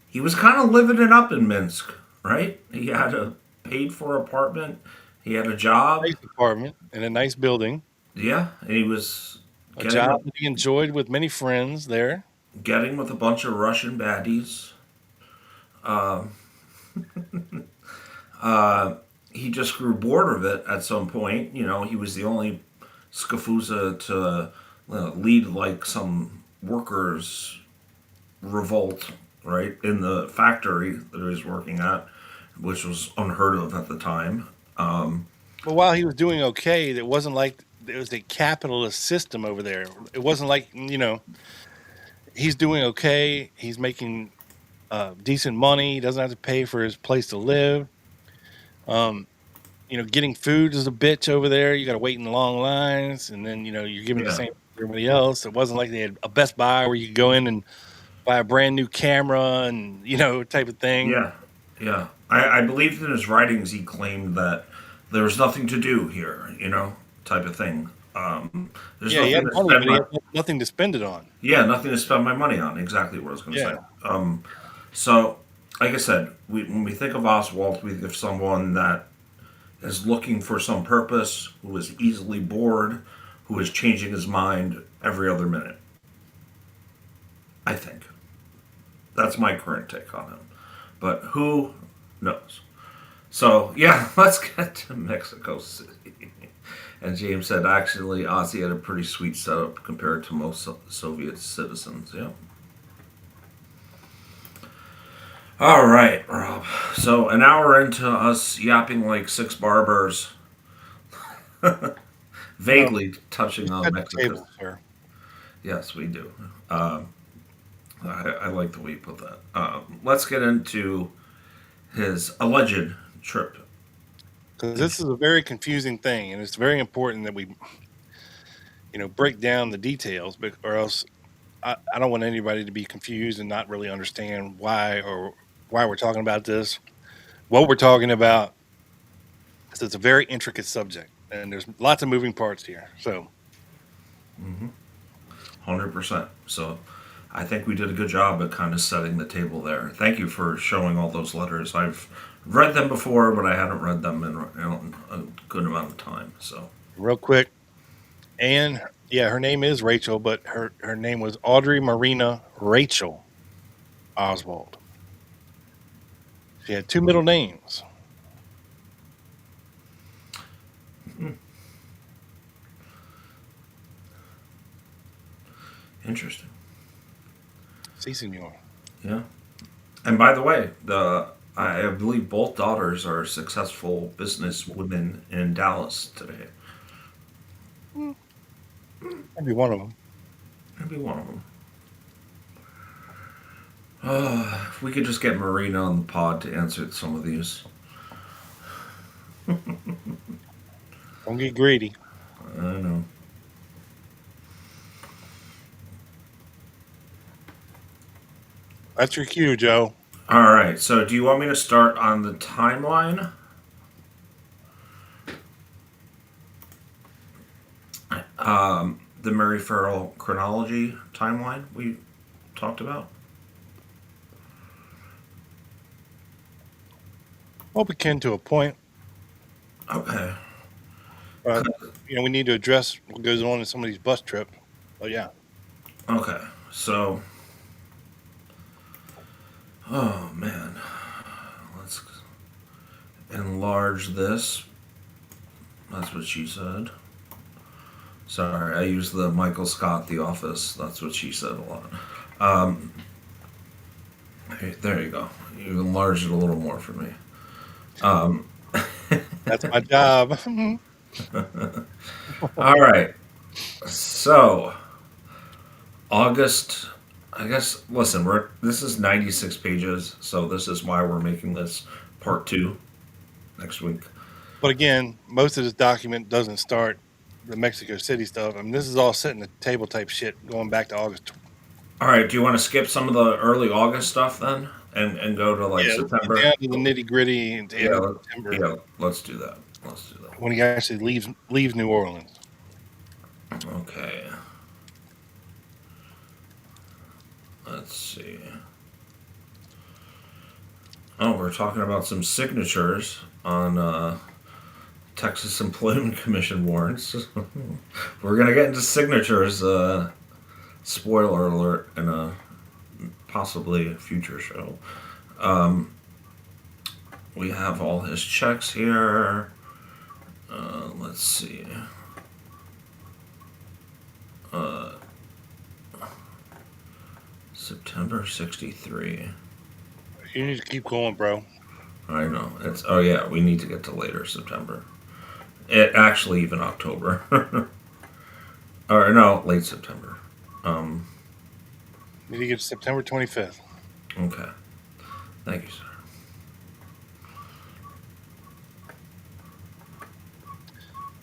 B: he was kind of living it up in Minsk, right? He had a paid for apartment. He had a job.
C: Nice apartment in a nice building,
B: Yeah, and he was
C: a
B: getting
C: job that he enjoyed with many friends there.
B: getting with a bunch of Russian baddies. He just grew bored of it at some point. He was the only Scafuza to lead like some workers' revolt, right, in the factory that he was working at, which was unheard of at the time.
C: But while he was doing okay, it wasn't like there was a capitalist system over there. It wasn't like, he's doing okay. He's making decent money. He doesn't have to pay for his place to live. Getting food is a bitch over there. You got to wait in long lines, and then you're giving the
B: Yeah.
C: same to everybody else. It wasn't like they had a Best Buy where you could go in and buy a brand new camera and type of thing.
B: Yeah. Yeah. I believed in his writings. He claimed that there was nothing to do here, type of thing. There's
C: Yeah, he
B: nothing
C: had
B: to
C: money,
B: spend
C: but he
B: my
C: had nothing to spend it on.
B: yeah, nothing to spend my money on. Exactly what I was going to
C: Yeah,
B: say. So, like I said, when we think of Oswald, we think of someone that is looking for some purpose, who is easily bored, who is changing his mind every other minute. I think that's my current take on him. But who knows? So yeah, let's get to Mexico City. And James said, actually, Ozzy had a pretty sweet setup compared to most Soviet citizens. Yeah. All right, Rob. So an hour into us yapping like six barbers,
C: well,
B: vaguely touching on
C: at the
B: Mexico.
C: table, sir.
B: Yes, we do. I like the way you put that. Let's get into his alleged trip.
C: Because this is a very confusing thing, and it's very important that we, break down the details, or else I don't want anybody to be confused and not really understand why we're talking about this, what we're talking about. So it's a very intricate subject, and there's lots of moving parts here. So
B: 100%. So I think we did a good job at kind of setting the table there. Thank you for showing all those letters. I've read them before, but I hadn't read them in a good amount of time. So
C: real quick, and yeah, her name is Rachel, but her name was Audrey Marina Rachel Oswald. She had two middle names.
B: interesting.
C: Si, senor.
B: Yeah. And by the way, I believe both daughters are successful business women in Dallas today.
C: Maybe one of them.
B: Maybe one of them. If we could just get Marina on the pod to answer some of these.
C: Don't get greedy.
B: I know.
C: That's your cue, Joe.
B: All right. So, do you want me to start on the timeline? The Mary Farrell chronology timeline we talked about?
C: Well, we can to a point.
B: Okay.
C: But we need to address what goes on in some of these bus trips. But yeah.
B: Okay. So, oh man. Let's enlarge this. That's what she said. Sorry, I used the Michael Scott The Office. That's what she said a lot. There you go. You enlarged it a little more for me.
C: That's my job.
B: All right. So, August. I guess. Listen, this is 96 pages, so this is why we're making this part 2 next week.
C: But again, most of this document doesn't start the Mexico City stuff. I mean, this is all setting the table type shit going back to August.
B: All right. Do you want to skip some of the early August stuff then, and go to like September?
C: Let's get down to the nitty gritty and September.
B: Yeah. Let's do that.
C: When he actually leaves New Orleans.
B: Okay. Let's see. Oh, we're talking about some signatures on Texas Employment Commission warrants. We're gonna get into signatures. Spoiler alert in a possibly future show. We have all his checks here. Let's see. September 63.
C: You need to keep going, bro.
B: I know. Oh yeah, we need to get to later September. Actually even October. Or no, late September.
C: Need to get to September 25th.
B: Okay. Thank you, sir.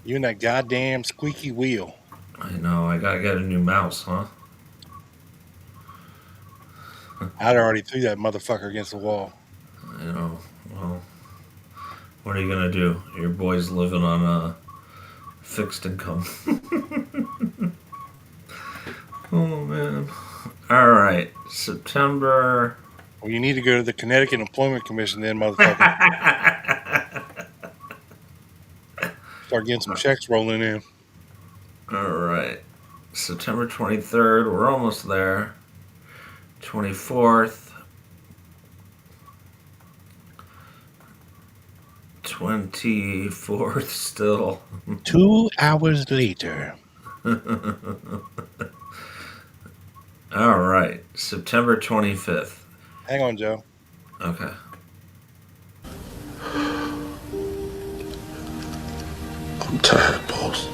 C: You and that goddamn squeaky wheel.
B: I know. I gotta get a new mouse, huh?
C: I'd already threw that motherfucker against the wall.
B: I know. Well, what are you gonna do? Your boy's living on a fixed income. Oh man. All right, September.
C: Well, you need to go to the Connecticut Employment Commission then, motherfucker. Start getting some checks rolling in.
B: All right, September 23rd. We're almost there. 24th. 24th still.
C: 2 hours later.
B: All right, September 25th.
C: Hang on, Joe.
B: Okay.
A: I'm tired, boss.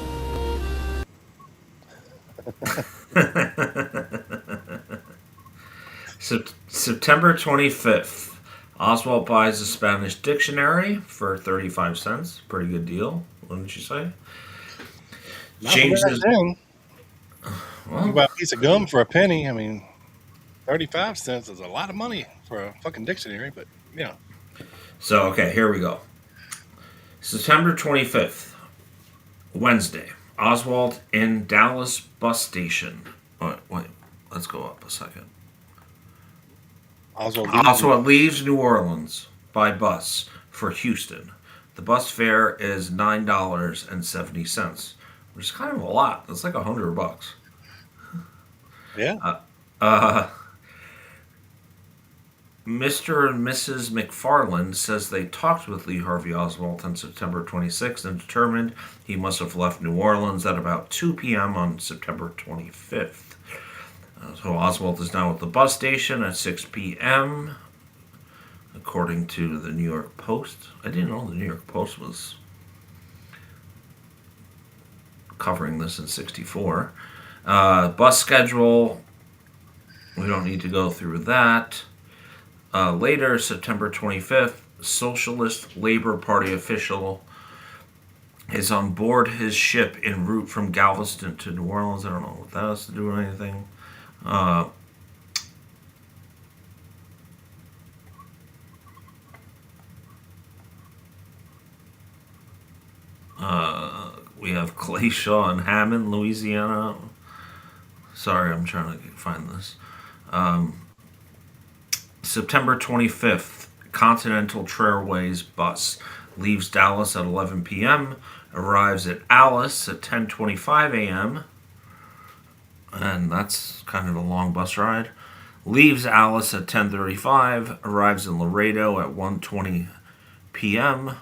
B: September 25th. Oswald buys a Spanish dictionary for 35 cents. Pretty good deal, wouldn't you say?
C: Not changes. You buy a piece of gum for a penny. I mean, 35 cents is a lot of money for a fucking dictionary, but yeah.
B: So, okay, here we go. September 25th, Wednesday. Oswald in Dallas bus station. Wait, let's go up a second. Oswald leaves New Orleans by bus for Houston. The bus fare is $9.70, which is kind of a lot. That's like $100.
C: Yeah.
B: Mr. and Mrs. McFarland says they talked with Lee Harvey Oswald on September 26th and determined he must have left New Orleans at about 2 p.m. on September 25th. So Oswald is now at the bus station at 6 p.m., according to the New York Post. I didn't know the New York Post was covering this in 64. Bus schedule, we don't need to go through that. Later, September 25th, Socialist Labor Party official is on board his ship en route from Galveston to New Orleans. I don't know what that has to do with anything. We have Clay Shaw in Hammond, Louisiana. Sorry, I'm trying to find this. September 25th, Continental Trailways bus leaves Dallas at 11 p.m., arrives at Alice at 10:25 a.m., and that's kind of a long bus ride. Leaves Alice at 10:35, arrives in Laredo at 1:20 p.m.,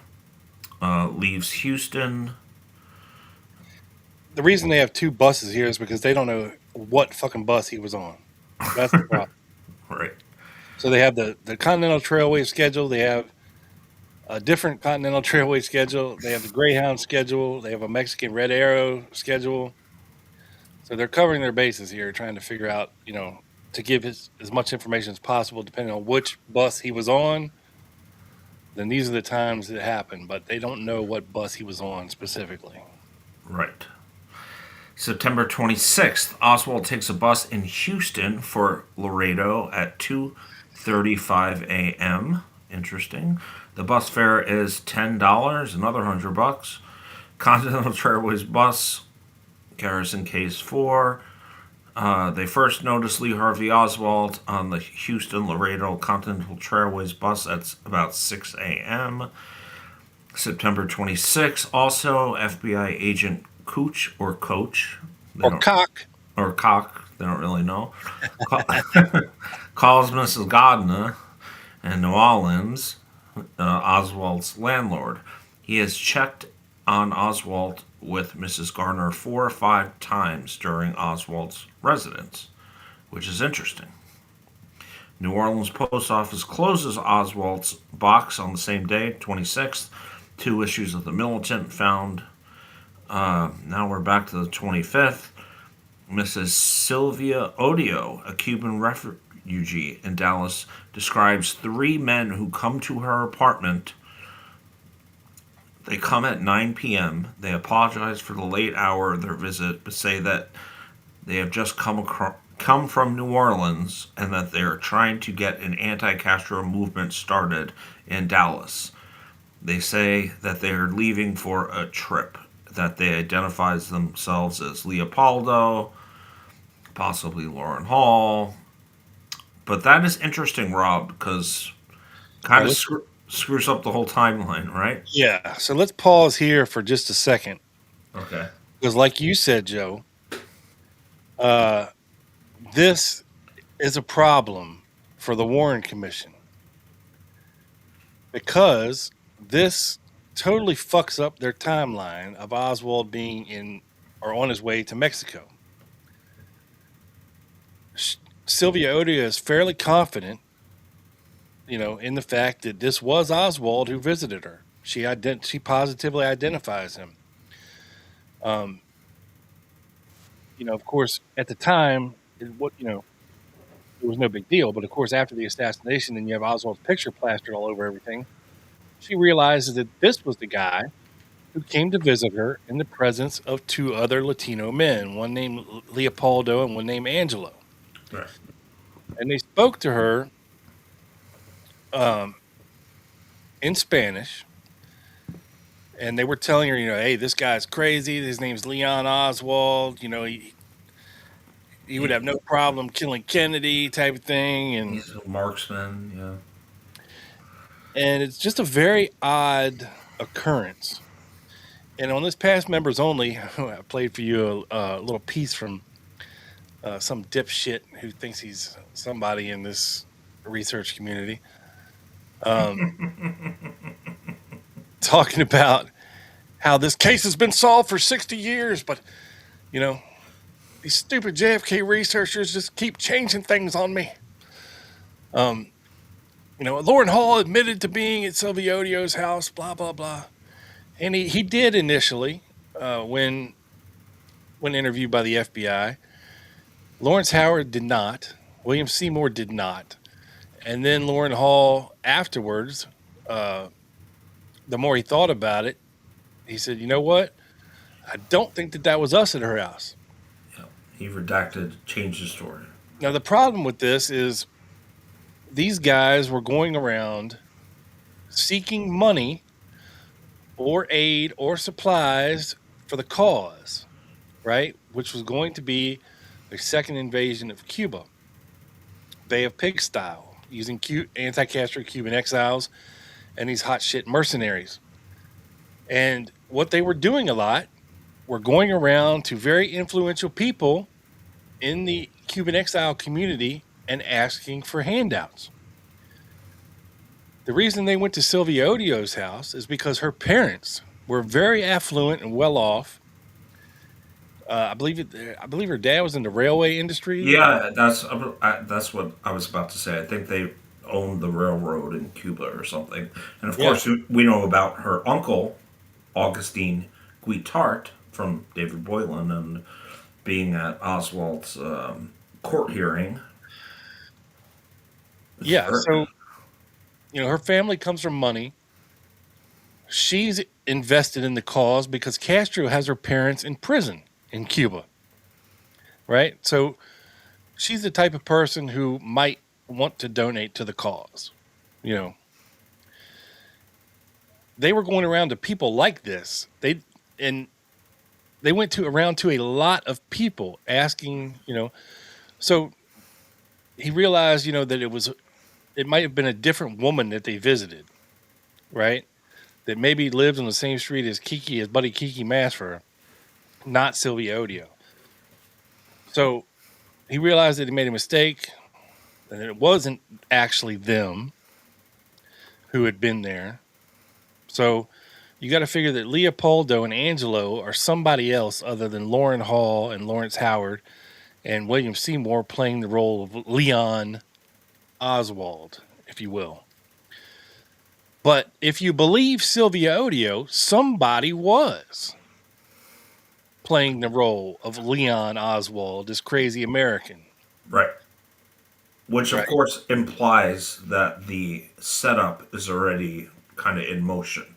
B: leaves Houston.
C: The reason they have two buses here is because they don't know what fucking bus he was on. That's the problem.
B: Right.
C: So they have the Continental Trailway schedule. They have a different Continental Trailway schedule. They have the Greyhound schedule. They have a Mexican Red Arrow schedule. So they're covering their bases here, trying to figure out, to give as much information as possible, depending on which bus he was on. Then these are the times that it happened, but they don't know what bus he was on specifically.
B: Right. September 26th, Oswald takes a bus in Houston for Laredo at 2:35 a.m. Interesting. The bus fare is $10, another $100. Continental Trailways bus, Garrison Case 4. They first noticed Lee Harvey Oswald on the Houston Laredo Continental Trailways bus at about 6 a.m. September 26th, also FBI agent Coach.
C: Or Cock.
B: Or Cock, they don't really know. Calls Mrs. Gardner in New Orleans, Oswald's landlord. He has checked on Oswald with Mrs. Gardner 4 or 5 times during Oswald's residence, which is interesting. New Orleans Post Office closes Oswald's box on the same day, 26th. 2 issues of the Militant found. Now we're back to the 25th. Mrs. Sylvia Odio, a Cuban refugee UG in Dallas describes three men who come to her apartment. They come at 9 p.m. They apologize for the late hour of their visit, but say that they have just come from New Orleans and that they are trying to get an anti-Castro movement started in Dallas. They say that they are leaving for a trip, that they identify themselves as Leopoldo, possibly Lauren Hall. But that is interesting, Rob, because kind of screws up the whole timeline, right?
C: Yeah. So let's pause here for just a second.
B: Okay.
C: Because like you said, Joe, this is a problem for the Warren Commission. Because this totally fucks up their timeline of Oswald being in or on his way to Mexico. Sylvia Odia is fairly confident, in the fact that this was Oswald who visited her. She positively identifies him. Of course, at the time, it was no big deal. But of course, after the assassination, and you have Oswald's picture plastered all over everything, she realizes that this was the guy who came to visit her in the presence of two other Latino men, one named Leopoldo and one named Angelo.
B: Right.
C: And they spoke to her in Spanish, and they were telling her, hey, this guy's crazy. His name's Leon Oswald. He would have no problem killing Kennedy, type of thing. And
B: he's a marksman, yeah.
C: And it's just a very odd occurrence. And on this past members only, I played for you a little piece from some dipshit who thinks he's somebody in this research community. Talking about how this case has been solved for 60 years, but, these stupid JFK researchers just keep changing things on me. Lauren Hall admitted to being at Sylvia Odio's house, blah, blah, blah. And he did initially when interviewed by the FBI. Lawrence Howard did not. William Seymour did not. And then Lauren Hall afterwards, the more he thought about it, he said, you know what? I don't think that was us at her house.
B: Yeah. He redacted, changed the story.
C: Now, the problem with this is these guys were going around seeking money or aid or supplies for the cause, right? Which was going to be a second invasion of Cuba, Bay of Pigs style, using anti-Castro Cuban exiles and these hot shit mercenaries. And what they were doing a lot were going around to very influential people in the Cuban exile community and asking for handouts. The reason they went to Sylvia Odio's house is because her parents were very affluent and well off. I believe her dad was in the railway industry.
B: Yeah, that's what I was about to say. I think they owned the railroad in Cuba or something. And of course, we know about her uncle, Augustine Guitart, from David Boylan, and being at Oswald's court hearing.
C: Yeah, so her family comes from money. She's invested in the cause because Castro has her parents in prison in Cuba, right? So she's the type of person who might want to donate to the cause. They were going around to people like this. They went around to a lot of people asking, so he realized, that it might have been a different woman that they visited, right? That maybe lived on the same street as his buddy Kiki Masfer, not Sylvia Odio. So he realized that he made a mistake, and it wasn't actually them who had been there. So you got to figure that Leopoldo and Angelo are somebody else other than Lauren Hall and Lawrence Howard and William Seymour playing the role of Leon Oswald, if you will. But if you believe Sylvia Odio, somebody was playing the role of Leon Oswald, this crazy American.
B: Right. which of
C: Right.
B: course implies that the setup is already kind of in motion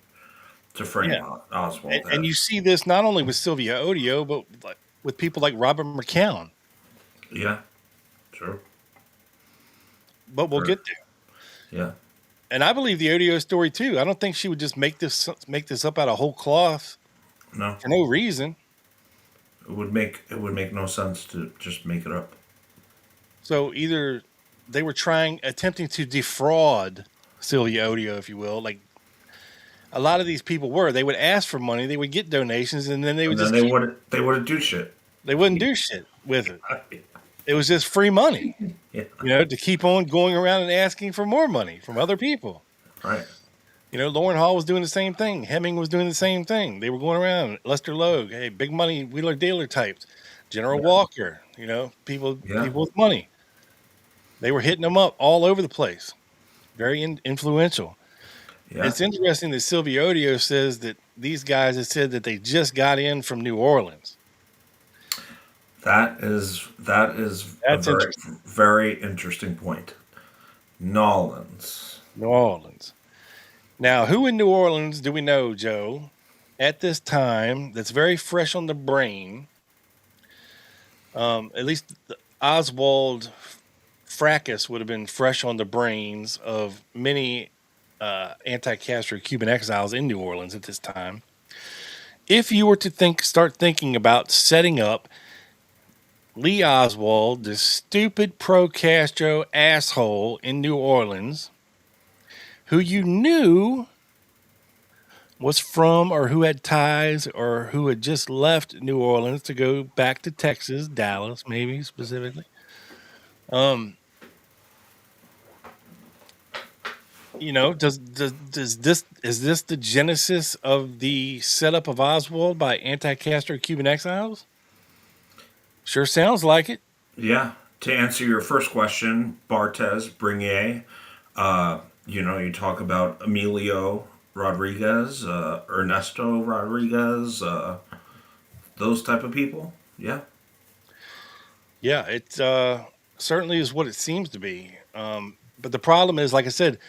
B: to
C: Yeah.
B: frame Oswald
C: And you
B: as.
C: see this not only with Sylvia Odio, but with people like Robert McCown.
B: Yeah, true.
C: But we'll
B: Or,
C: get there.
B: yeah,
C: And I believe the Odio story too. I don't think she would just make this up out of whole cloth
B: no,
C: for no reason.
B: it would make no sense to just make it up.
C: So either they were attempting to defraud Sylvia Odio, if you will. Like a lot of these people were. They would ask for money, they would get donations, and then they would
B: And then
C: just
B: they
C: keep.
B: wouldn't do shit.
C: They wouldn't do shit with it. It was just free money,
B: Yeah,
C: to keep on going around and asking for more money from other people.
B: right.
C: Lauren Hall was doing the same thing. Hemming was doing the same thing. They were going around. Lester Logue, hey, big money wheeler dealer types. General Walker, people
B: Yeah,
C: with money. They were hitting them up all over the place. Very influential.
B: yeah.
C: It's interesting that Sylvia Odio says that these guys have said that they just got in from New Orleans.
B: That is a
C: That's
B: very
C: interesting.
B: very interesting point. Nolans.
C: New Orleans. Now, who in New Orleans do we know, Joe, at this time that's very fresh on the brain? At least Oswald fracas would have been fresh on the brains of many anti-Castro Cuban exiles in New Orleans at this time. If you were to start thinking about setting up Lee Oswald, this stupid pro-Castro asshole in New Orleans, who you knew was from or who had ties or who had just left New Orleans to go back to Texas, Dallas, maybe specifically. Does this is this the genesis of the setup of Oswald by anti-Castro Cuban exiles? Sure sounds like it.
B: Yeah. To answer your first question, Barthez, Brignier, you talk about Emilio Rodriguez, Ernesto Rodriguez, those type of people. Yeah.
C: Yeah, it certainly is what it seems to be. But the problem is, like I said,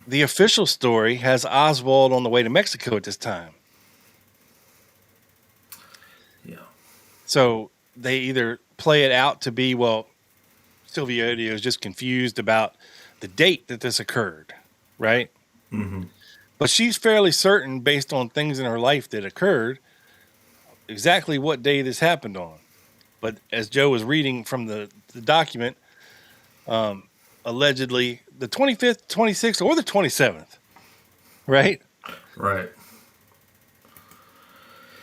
C: the official story has Oswald on the way to Mexico at this time.
B: Yeah.
C: So they either play it out to be, well, Sylvia Odio is just confused about the date that this occurred, right?
B: Mm-hmm.
C: But she's fairly certain, based on things in her life that occurred, exactly what day this happened on. But as Joe was reading from the document, allegedly the 25th, 26th, or the 27th, right?
B: Right.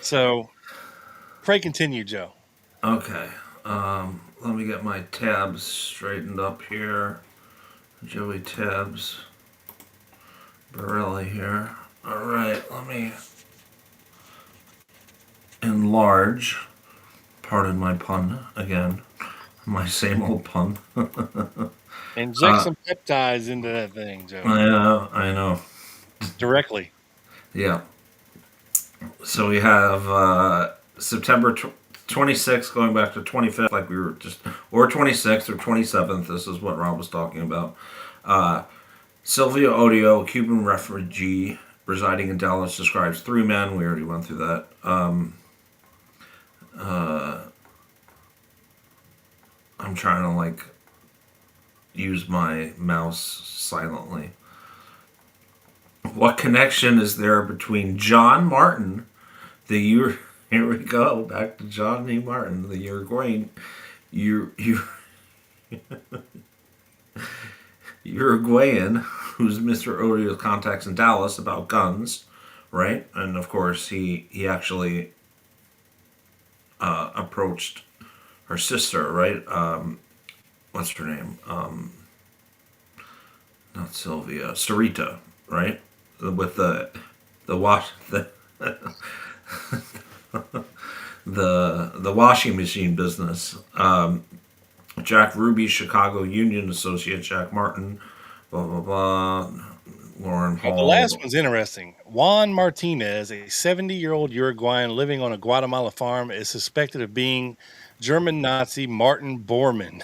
C: So pray continue, Joe.
B: Okay. Let me get my tabs straightened up here. Joey tabs. Borelli here. All right. Let me enlarge. Pardon my pun again. My same old pun.
C: Inject some peptides into that thing, Joe.
B: I know.
C: Directly.
B: Yeah. So we have September 26th going back to 25th, like we were just, or 26th or 27th. This is what Rob was talking about. Sylvia Odio, a Cuban refugee residing in Dallas, describes three men. We already went through that. I'm trying to use my mouse silently. What connection is there between John Martin, here we go, back to John E. Martin, the Uruguayan, Uruguayan, who's Mr. Odio's contacts in Dallas about guns, right? And of course, he actually approached her sister, right? What's her name? Not Sylvia, Sarita, right? With the the washing machine business. Jack Ruby, Chicago Union associate, Jack Martin, blah blah blah. Lauren Hall.
C: The last one's interesting. Juan Martinez, a 70-year-old Uruguayan living on a Guatemala farm, is suspected of being German Nazi Martin Bormann.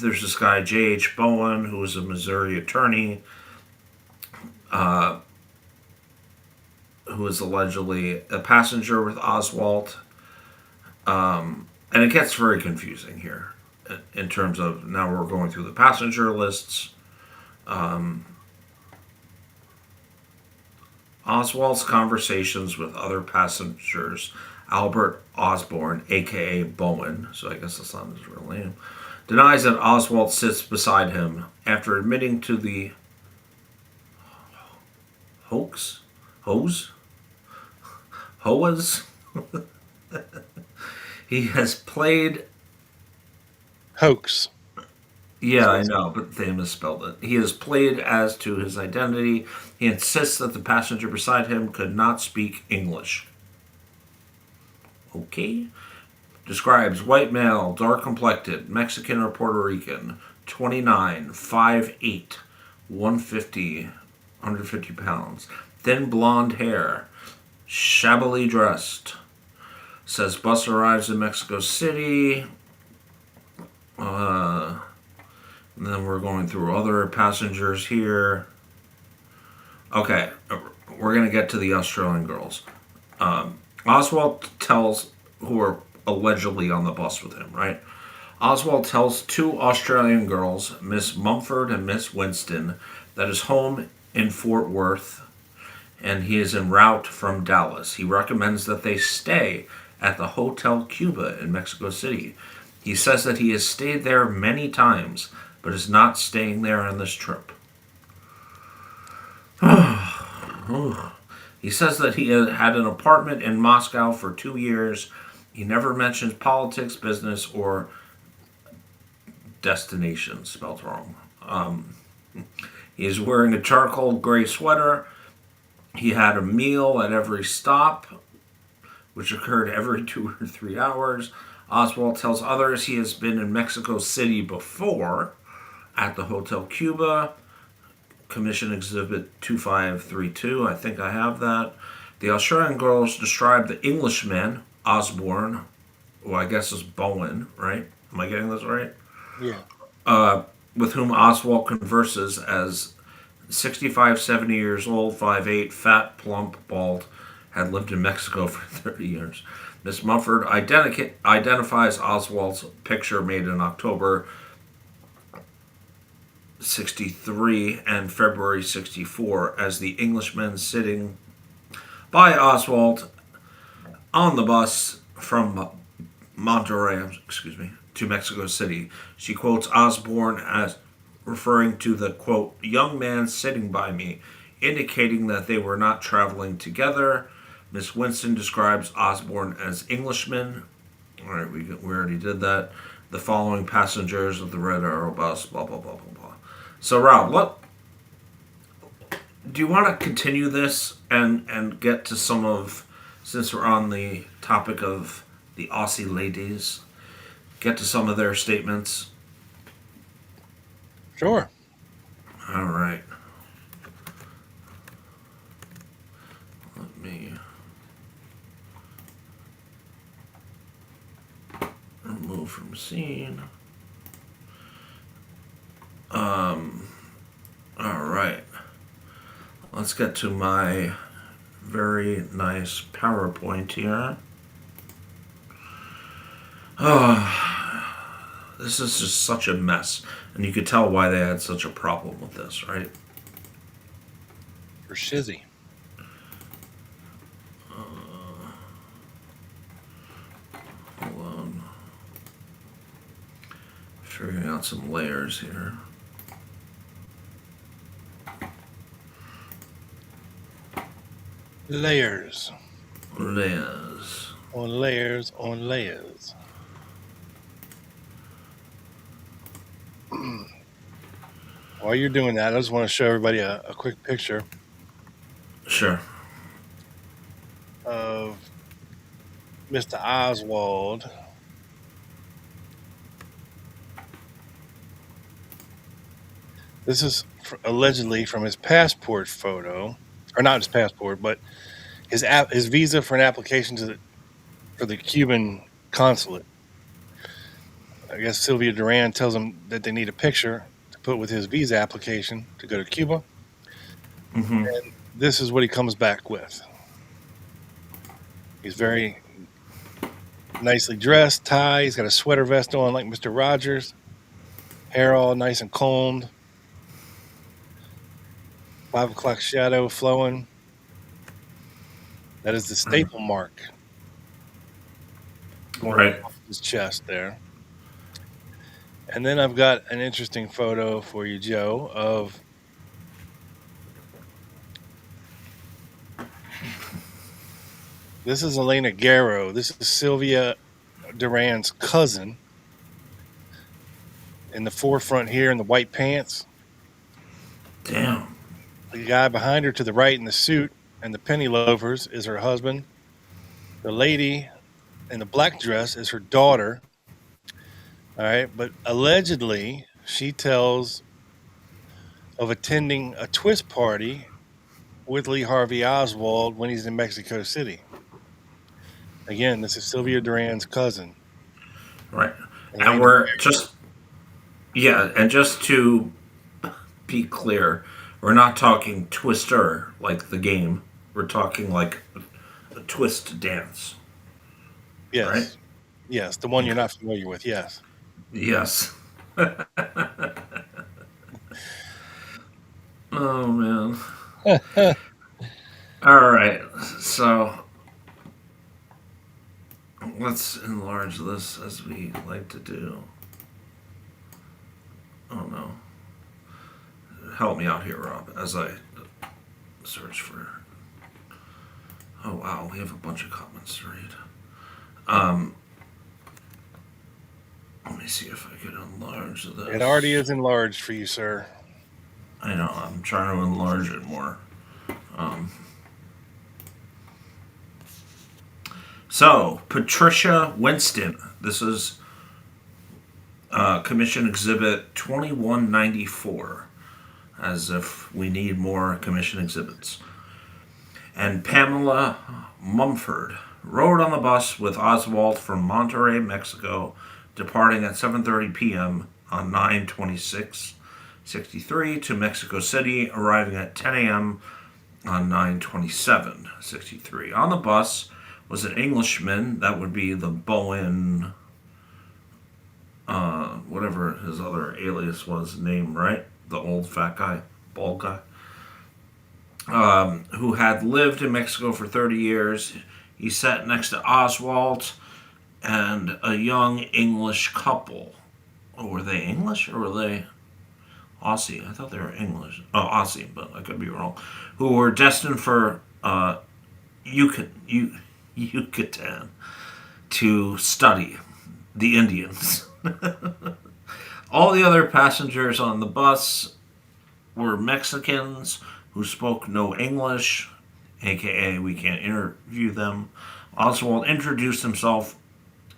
B: There's this guy J.H. Bowen, who was a Missouri attorney, uh, who was allegedly a passenger with Oswald. And it gets very confusing here in terms of now we're going through the passenger lists. Oswald's conversations with other passengers, Albert Osborne, aka Bowen, so I guess that's not his real name, denies that Oswald sits beside him after admitting to the hoax, hose, hoas. He has played.
C: Hoax.
B: Yeah, I know, but they misspelled it. He has played as to his identity. He insists that the passenger beside him could not speak English. Okay. Describes white male, dark complected, Mexican or Puerto Rican, 29, 5'8", 150, 150 pounds, thin blonde hair, shabbily dressed. Says bus arrives in Mexico City. And then we're going through other passengers here. Okay, we're going to get to the Australian girls. Oswald tells, who are allegedly on the bus with him, right? Oswald tells two Australian girls, Miss Mumford and Miss Winston, that his home in Fort Worth and he is en route from Dallas. He recommends that they stay at the Hotel Cuba in Mexico City. He says that he has stayed there many times, but is not staying there on this trip. He says that he had an apartment in Moscow for 2 years. He never mentions politics, business, or destination, spelled wrong. He is wearing a charcoal gray sweater. He had a meal at every stop, which occurred every 2 or 3 hours. Oswald tells others he has been in Mexico City before, at the Hotel Cuba, Commission Exhibit 2532. I think I have that. The Australian girls describe the Englishman, Osborne, who I guess is Bowen, right? Am I getting this right?
C: Yeah.
B: With whom Oswald converses as 65, 70 years old, 5'8", fat, plump, bald, had lived in Mexico for 30 years. Miss Mumford identifies Oswald's picture made in October 63 and February 64 as the Englishman sitting by Oswald on the bus from Monterrey, to Mexico City. She quotes Osborne as referring to the, quote, young man sitting by me, indicating that they were not traveling together. Miss Winston describes Osborne as Englishman. All right, we already did that. The following passengers of the Red Arrow bus, blah, blah, blah, blah, blah. So, Rob, what do you want to continue this and get to some of, since we're on the topic of the Aussie ladies, get to some of their statements?
C: Sure.
B: All right. Let me remove from scene. All right. Let's get to my very nice PowerPoint here. This is just such a mess. And you could tell why they had such a problem with this, right?
C: For shizzy.
B: Hold on. Figuring out some layers here.
C: Layers.
B: Layers.
C: On layers on layers. While you're doing that, I just want to show everybody a quick picture
B: Sure.
C: of Mr. Oswald. This is allegedly from his passport photo, or not his passport, but his visa for an application for the Cuban consulate. I guess Sylvia Duran tells him that they need a picture to put with his visa application to go to Cuba.
B: Mm-hmm.
C: And this is what he comes back with. He's very nicely dressed, tie. He's got a sweater vest on like Mr. Rogers. Hair all nice and combed. 5 o'clock shadow flowing. That is the staple mark going
B: Right.
C: off his chest there. And then I've got an interesting photo for you, Joe, of this is Elena Guerrero. This is Sylvia Duran's cousin. In the forefront here in the white pants.
B: Damn.
C: The guy behind her to the right in the suit and the penny loafers is her husband. The lady in the black dress is her daughter. All right, but allegedly she tells of attending a twist party with Lee Harvey Oswald when he's in Mexico City. Again, this is Sylvia Duran's cousin.
B: Right.
C: Elena
B: And we're
C: Guerrero.
B: just, yeah, and just to be clear, we're not talking Twister like the game. We're talking like a twist dance,
C: Yes.
B: right?
C: Yes, the one you're not familiar with, yes.
B: Yes. Oh man. All right. So let's enlarge this as we like to do. Oh no. Help me out here, Rob, as I search for. Oh wow, we have a bunch of comments to read. Let me see if I could enlarge this.
C: It already is enlarged for you, sir.
B: I know, I'm trying to enlarge it more. So, Patricia Winston. This is Commission Exhibit 2194. As if we need more commission exhibits. And Pamela Mumford rode on the bus with Oswald from Monterrey, Mexico, departing at 7:30 p.m. on 9/26/63 to Mexico City, arriving at 10 a.m. on 9/27/63. On the bus was an Englishman, that would be the Bowen, whatever his other alias was, name, right? The old fat guy, bald guy, who had lived in Mexico for 30 years. He sat next to Oswald and a young English couple. Oh, were they English or were they Aussie? I thought they were English. Oh, Aussie, but I could be wrong. Who were destined for Yucatan to study the Indians. All the other passengers on the bus were Mexicans who spoke no English, aka we can't interview them. Oswald introduced himself,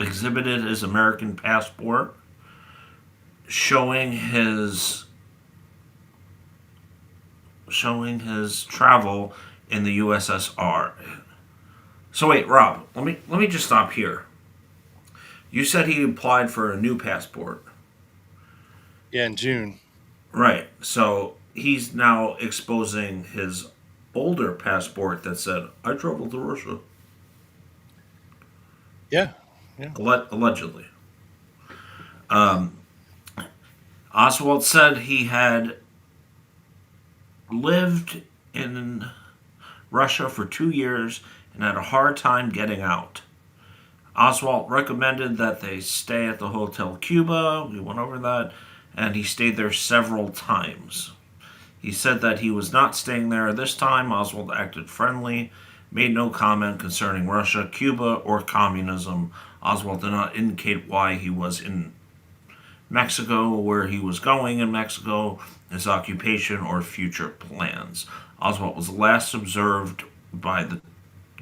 B: exhibited his American passport, showing his travel in the USSR. So wait, Rob, let me just stop here. You said he applied for a new passport.
C: Yeah, in June.
B: Right. So he's now exposing his older passport that said, I traveled to Russia.
C: Yeah.
B: Allegedly. Oswald said he had lived in Russia for 2 years and had a hard time getting out. Oswald recommended that they stay at the Hotel Cuba. We went over that. And he stayed there several times. He said that he was not staying there this time. Oswald acted friendly, made no comment concerning Russia, Cuba, or communism. Oswald did not indicate why he was in Mexico, where he was going in Mexico, his occupation, or future plans. Oswald was last observed by the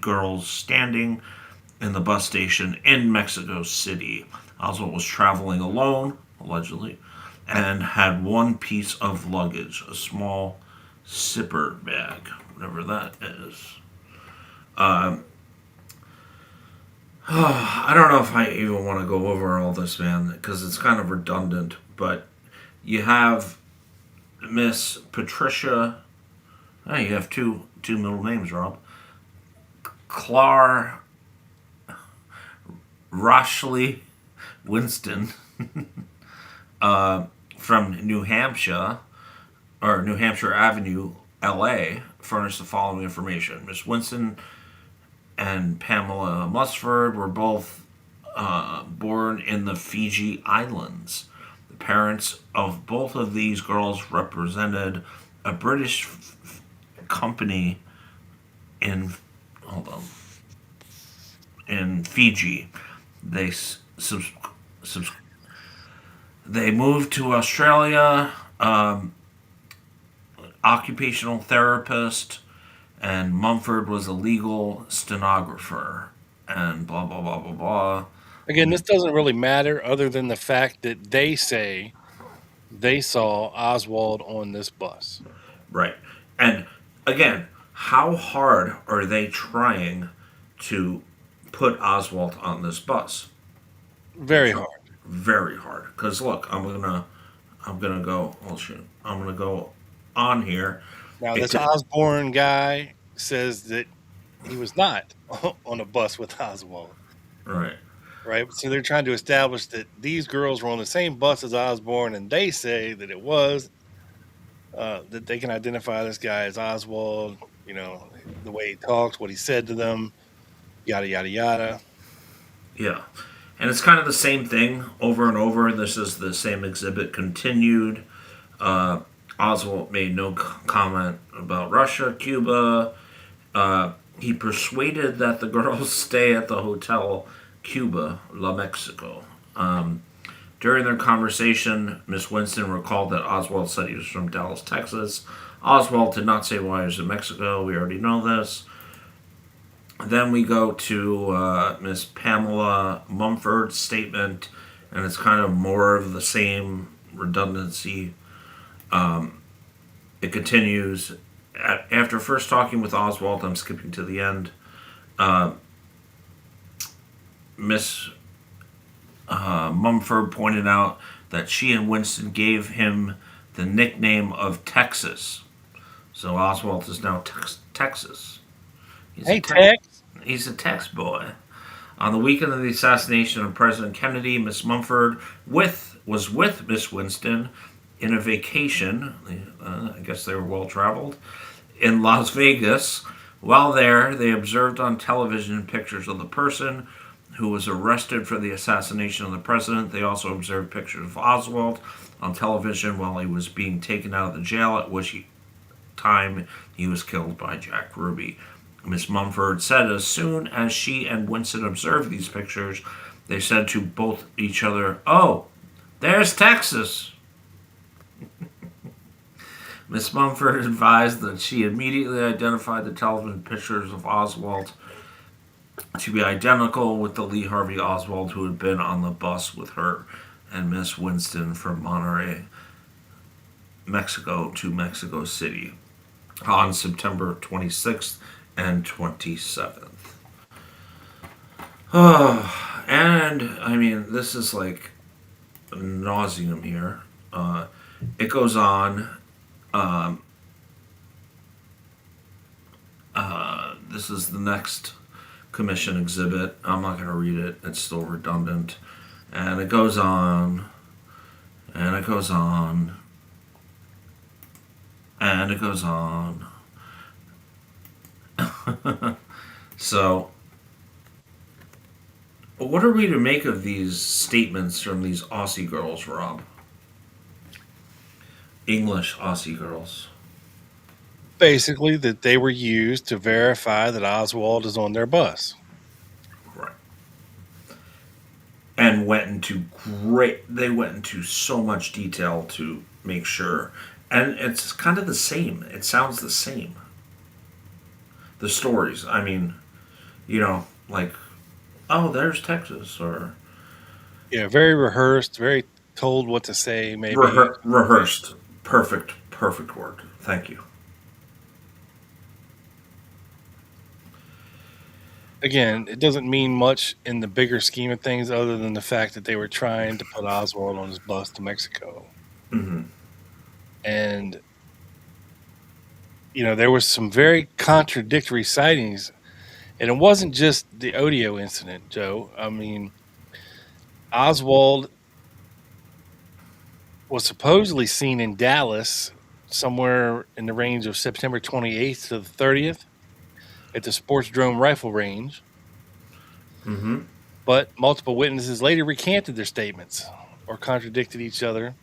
B: girls standing in the bus station in Mexico City. Oswald was traveling alone, allegedly, and had one piece of luggage, a small zipper bag, whatever that is. I don't know if I even want to go over all this, man, because it's kind of redundant. But you have Miss Patricia. Oh, you have two middle names, Rob. Clar Roshley Winston from New Hampshire or New Hampshire Avenue, L.A. furnished the following information. Miss Winston and Pamela Musford were both born in the Fiji Islands. The parents of both of these girls represented a British company in hold on in Fiji. They subs- they moved to Australia. Occupational therapist, and Mumford was a legal stenographer, and blah blah blah blah blah.
C: Again, this doesn't really matter other than the fact that they say they saw Oswald on this bus.
B: Right. And again, how hard are they trying to put Oswald on this bus?
C: Very hard.
B: Very hard. Because look, I'm gonna go. Oh shit! I'm gonna go on here.
C: Now,
B: It
C: this
B: could,
C: Osborne guy says that he was not on a bus with Oswald,
B: right.
C: right? So they're trying to establish that these girls were on the same bus as Osborne, and they say that it was that they can identify this guy as Oswald. You know, the way he talks, what he said to them, yada yada yada.
B: Yeah. And it's kind of the same thing over and over. This is the same exhibit continued. Uh, Oswald made no comment about Russia, Cuba. He persuaded that the girls stay at the Hotel Cuba, La Mexico. During their conversation, Miss Winston recalled that Oswald said he was from Dallas, Texas. Oswald did not say why he was in Mexico. We already know this. Then we go to Miss Pamela Mumford's statement, and it's kind of more of the same redundancy. It continues. After first talking with Oswald, I'm skipping to the end. Miss Mumford pointed out that she and Winston gave him the nickname of Texas. So Oswald is now Texas.
C: Hey, Tex.
B: He's a Tex boy. On the weekend of the assassination of President Kennedy, Miss Mumford was with Miss Winston in a vacation. I guess they were well traveled in Las Vegas. While there, they observed on television pictures of the person who was arrested for the assassination of the president. They also observed pictures of Oswald on television while he was being taken out of the jail, at which time he was killed by Jack Ruby. Miss Mumford said as soon as she and Winston observed these pictures, they said to both each other, "Oh, there's Texas." Miss Mumford advised that she immediately identified the television pictures of Oswald to be identical with the Lee Harvey Oswald who had been on the bus with her and Miss Winston from Monterrey, Mexico to Mexico City on September 26th and 27th. And I mean, this is like nauseum here. It goes on. Um, this is the next commission exhibit. I'm not going to read it, it's still redundant. And it goes on, and it goes on, and it goes on. So, what are we to make of these statements from these Aussie girls, Rob? English Aussie girls.
C: Basically, that they were used to verify that Oswald is on their bus.
B: Right. And they went into so much detail to make sure. And it's kind of the same. It sounds the same. The stories. I mean, like, oh, there's Texas, or
C: Yeah, very rehearsed, very told what to say, maybe.
B: rehearsed. Perfect word. Thank you.
C: again, it doesn't mean much in the bigger scheme of things, other than the fact that they were trying to put Oswald on his bus to Mexico,
B: Mm-hmm.
C: and there was some very contradictory sightings, and it wasn't just the Odio incident, Joe. I mean, Oswald was supposedly seen in Dallas somewhere in the range of September 28th to the 30th at the Sportsdrome Rifle Range.
B: Mm-hmm.
C: But multiple witnesses later recanted their statements or contradicted each other.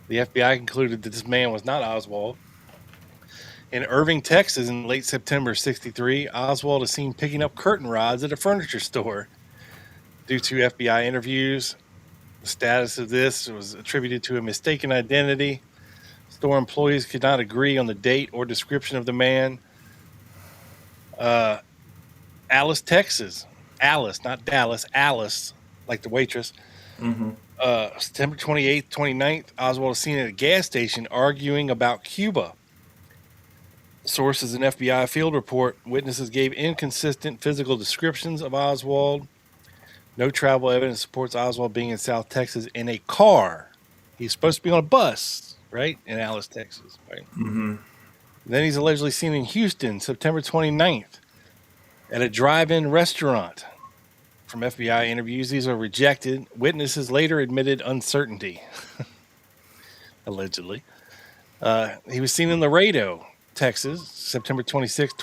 C: The FBI concluded that this man was not Oswald. In Irving, Texas, in late September '63, Oswald is seen picking up curtain rods at a furniture store. Due to FBI interviews, the status of this was attributed to a mistaken identity. Store employees could not agree on the date or description of the man. Alice, Texas. Alice, not Dallas. Alice, like the waitress.
B: Mm-hmm.
C: September 28th, 29th, Oswald is seen at a gas station arguing about Cuba. Sources in FBI field report, witnesses gave inconsistent physical descriptions of Oswald. No travel evidence supports Oswald being in South Texas in a car. He's supposed to be on a bus, right? In Alice, Texas, right?
B: Mm-hmm.
C: Then he's allegedly seen in Houston, September 29th, at a drive-in restaurant. From FBI interviews, these are rejected. Witnesses later admitted uncertainty, allegedly. He was seen in Laredo, Texas, September 26th,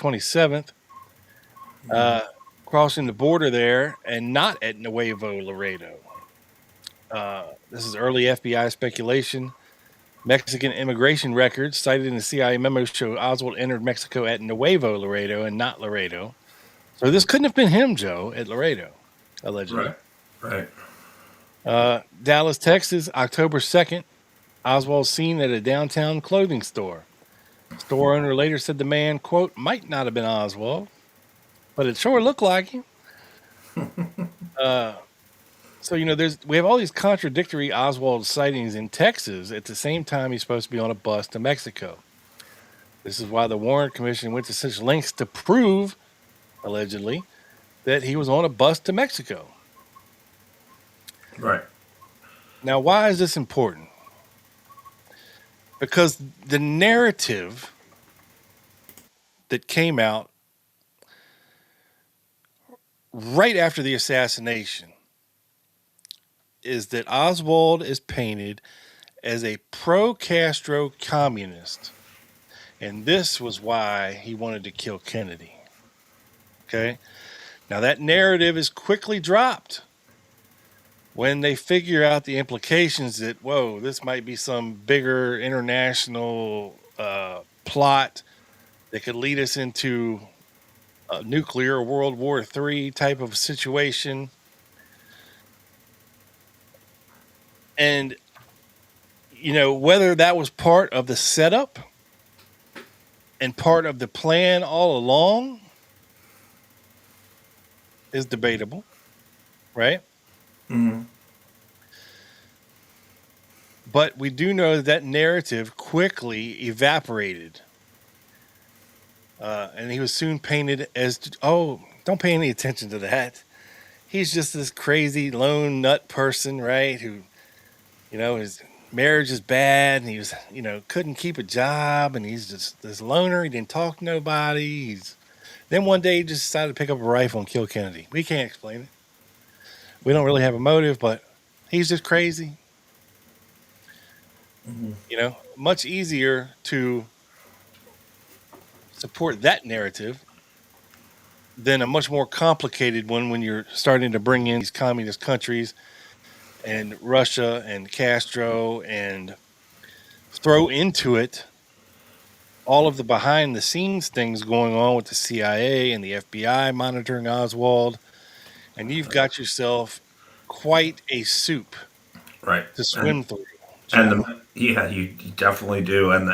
C: 27th, crossing the border there, and not at Nuevo Laredo. This is early FBI speculation. Mexican immigration records cited in the CIA memo show Oswald entered Mexico at Nuevo Laredo and not Laredo. So this couldn't have been him, Joe, at Laredo, allegedly.
B: Right.
C: Dallas, Texas, October 2nd, Oswald seen at a downtown clothing store. Store owner later said the man, quote, might not have been Oswald, but it sure looked like him. So, we have all these contradictory Oswald sightings in Texas at the same time he's supposed to be on a bus to Mexico. This is why the Warren Commission went to such lengths to prove, allegedly, that he was on a bus to Mexico.
B: Right.
C: Now, why is this important? Because the narrative that came out right after the assassination is that Oswald is painted as a pro-Castro communist. And this was why he wanted to kill Kennedy. Okay? Now, that narrative is quickly dropped when they figure out the implications that, whoa, this might be some bigger international plot that could lead us into a nuclear World War III type of situation. And, whether that was part of the setup and part of the plan all along is debatable, right?
B: Mm-hmm.
C: But we do know that narrative quickly evaporated. And he was soon painted as, don't pay any attention to that. He's just this crazy lone nut person, right? Who, his marriage is bad and he was, couldn't keep a job and he's just this loner. He didn't talk to nobody. Then one day he just decided to pick up a rifle and kill Kennedy. We can't explain it. We don't really have a motive, but he's just crazy.
B: Mm-hmm.
C: Much easier to support that narrative than a much more complicated one when you're starting to bring in these communist countries and Russia and Castro and throw into it all of the behind the scenes things going on with the CIA and the FBI monitoring Oswald. And you've got yourself quite a soup to swim through.
B: And you definitely do. And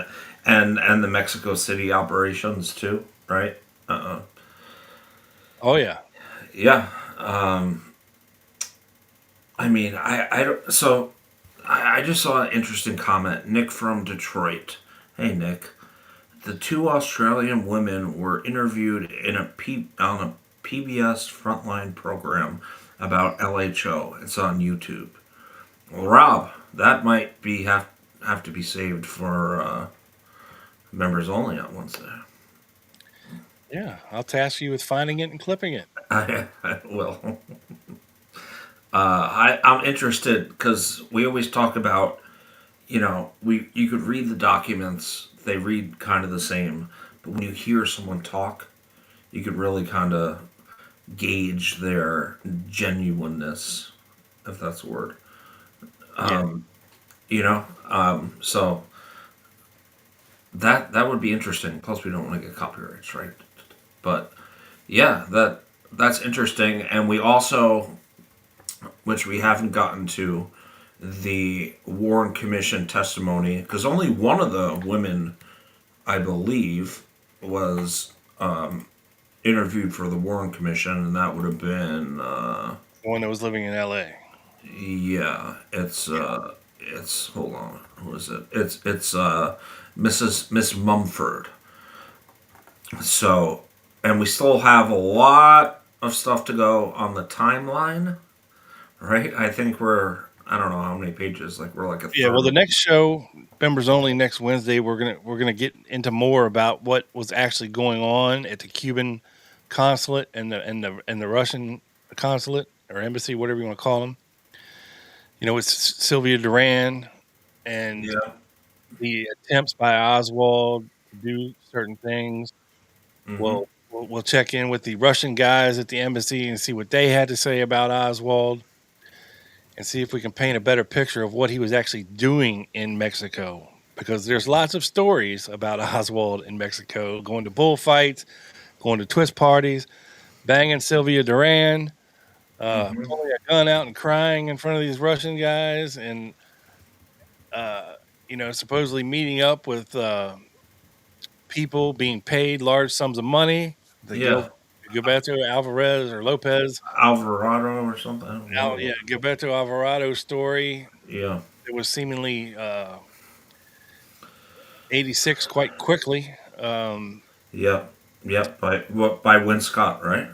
B: the Mexico City operations too, right?
C: Oh yeah.
B: Yeah. I mean, I don't. So I just saw an interesting comment. Nick from Detroit. Hey, Nick. The two Australian women were interviewed on a PBS Frontline program about LHO. It's on YouTube. Well, Rob, that might be have to be saved for members only on Wednesday.
C: Yeah, I'll task you with finding it and clipping it.
B: I will. I'm interested because we always talk about, you could read the documents, they read kind of the same, but when you hear someone talk, you could really kind of gauge their genuineness, if that's a word.
C: Yeah.
B: So that would be interesting. Plus, we don't want to get copyrights, right? But yeah, that's interesting, and we also, which we haven't gotten to, the Warren Commission testimony, because only one of the women, I believe, was interviewed for the Warren Commission, and that would have been
C: The one that was living in LA.
B: yeah, it's hold on, who is it? It's Miss Mumford. So, and we still have a lot of stuff to go on the timeline, right? I think I don't know how many pages, like we're like a
C: Yeah,
B: third.
C: well, the next show, members only, next Wednesday, we're gonna get into more about what was actually going on at the Cuban consulate and the Russian consulate or embassy, whatever you want to call them. With Sylvia Duran and
B: Yeah.
C: the attempts by Oswald to do certain things.
B: Mm-hmm.
C: We'll check in with the Russian guys at the embassy and see what they had to say about Oswald, and see if we can paint a better picture of what he was actually doing in Mexico. Because there's lots of stories about Oswald in Mexico, going to bullfights, going to twist parties, banging Sylvia Duran,
B: Mm-hmm.
C: pulling a gun out and crying in front of these Russian guys, and supposedly meeting up with people being paid large sums of money. The
B: Yeah.
C: Gilberto Alvarez or Lopez,
B: Alvarado or something. One of
C: yeah,
B: them.
C: Gilberto Alvarado story.
B: Yeah.
C: It was seemingly 86 quite quickly.
B: Yep. Yep. By Win Scott, right?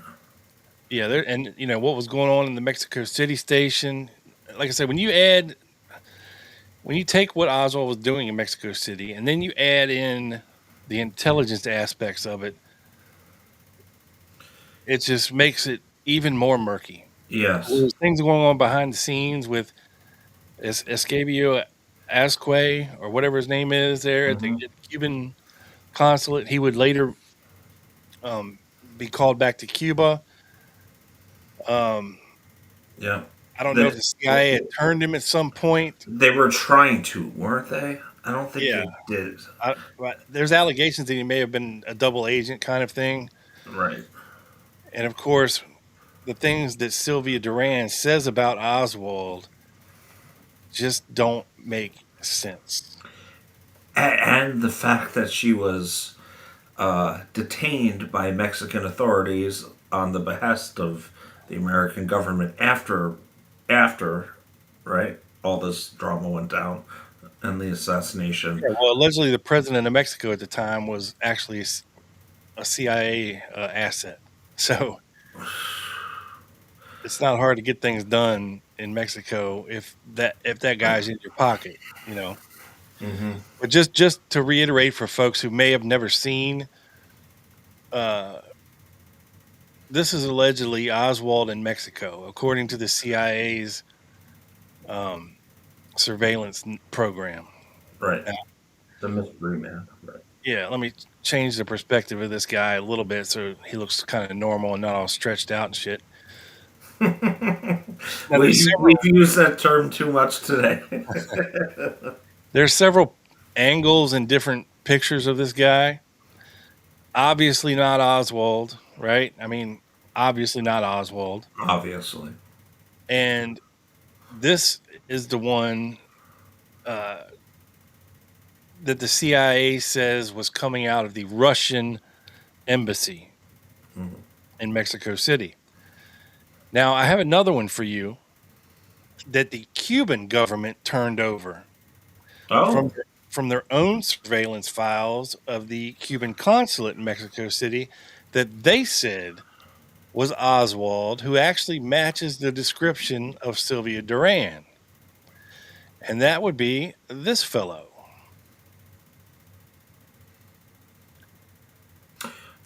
C: Yeah, there, and what was going on in the Mexico City station. Like I said, when you take what Oswald was doing in Mexico City, and then you add in the intelligence aspects of it, it just makes it even more murky.
B: Yes.
C: There's things going on behind the scenes with Escabio Azque or whatever his name is there at the
B: Mm-hmm.
C: Cuban consulate. He would later um, be called back to Cuba. Um,
B: Yeah.
C: I don't know if
B: That
C: the CIA had turned him at some point.
B: they were trying to, weren't they? I don't think
C: Yeah,
B: they did.
C: but there's allegations that he may have been a double agent kind of thing.
B: Right.
C: And of course, the things that Sylvia Duran says about Oswald just don't make sense.
B: And the fact that she was detained by Mexican authorities on the behest of the American government after, right, all this drama went down and the assassination.
C: Yeah, well, allegedly, the president of Mexico at the time was actually a CIA asset. So it's not hard to get things done in Mexico if that guy's in your pocket.
B: Mm-hmm.
C: But just to reiterate for folks who may have never seen, uh, this is allegedly Oswald in Mexico, according to the CIA's um, surveillance program.
B: Right.
C: Now,
B: The mystery man. Right.
C: yeah, let me change the perspective of this guy a little bit so he looks kind of normal and not all stretched out and shit. Now,
B: We've used that term too much today.
C: there's several angles and different pictures of this guy. Obviously not Oswald, right? I mean, obviously not Oswald.
B: Obviously.
C: And this is the one uh, that the CIA says was coming out of the Russian embassy
B: Mhm.
C: in Mexico City. Now, I have another one for you that the Cuban government turned over from
B: Oh.
C: from their own surveillance files of the Cuban consulate in Mexico City that they said was Oswald, who actually matches the description of Sylvia Duran. And that would be this fellow.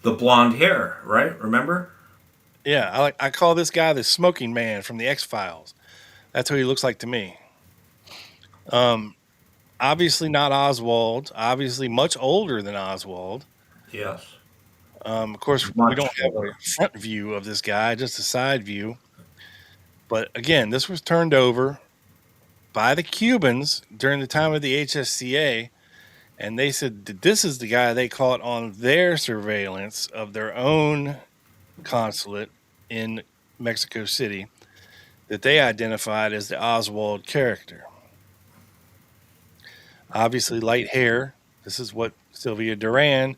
B: The blonde hair, right? Remember?
C: Yeah, I call this guy the smoking man from the X-Files. That's who he looks like to me. Obviously not Oswald. Obviously much older than Oswald.
B: Yes.
C: Of course, we don't
B: Much
C: have
B: older.
C: a front view of this guy, just a side view. But again, this was turned over by the Cubans during the time of the HSCA, and they said that this is the guy they caught on their surveillance of their own consulate in Mexico City that they identified as the Oswald character. Obviously, light hair. This is what Sylvia Duran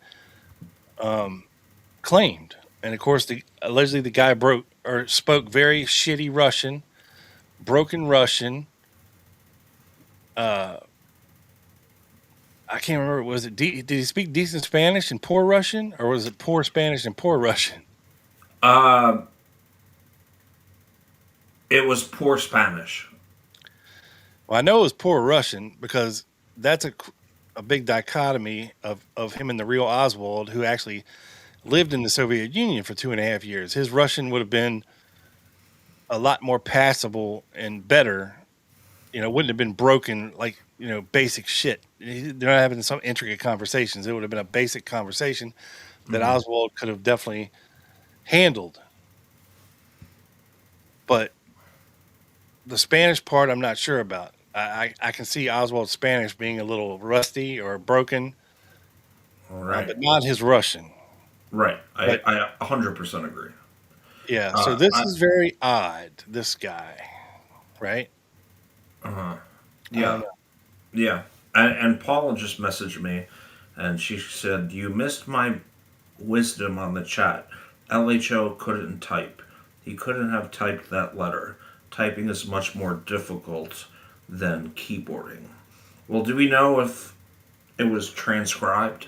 C: claimed, and of course, allegedly the guy spoke very shitty Russian, broken Russian. I can't remember. Was it did he speak decent Spanish and poor Russian, or was it poor Spanish and poor Russian?
B: It was poor Spanish.
C: Well, I know it was poor Russian because that's a big dichotomy of him and the real Oswald, who actually lived in the Soviet Union for 2.5 years. His Russian would have been a lot more passable and better. Wouldn't have been broken like, basic shit. They're not having some intricate conversations. It would have been a basic conversation that Oswald could have definitely handled. But the Spanish part, I'm not sure about. I can see Oswald's Spanish being a little rusty or broken,
B: Right.
C: but not his Russian.
B: Right.
C: But,
B: I 100% agree.
C: yeah. So this is very odd. This guy, right?
B: Yeah. Yeah. And Paula just messaged me and she said, "You missed my wisdom on the chat. LHO couldn't type. He couldn't have typed that letter. Typing is much more difficult than keyboarding." Well, do we know if it was transcribed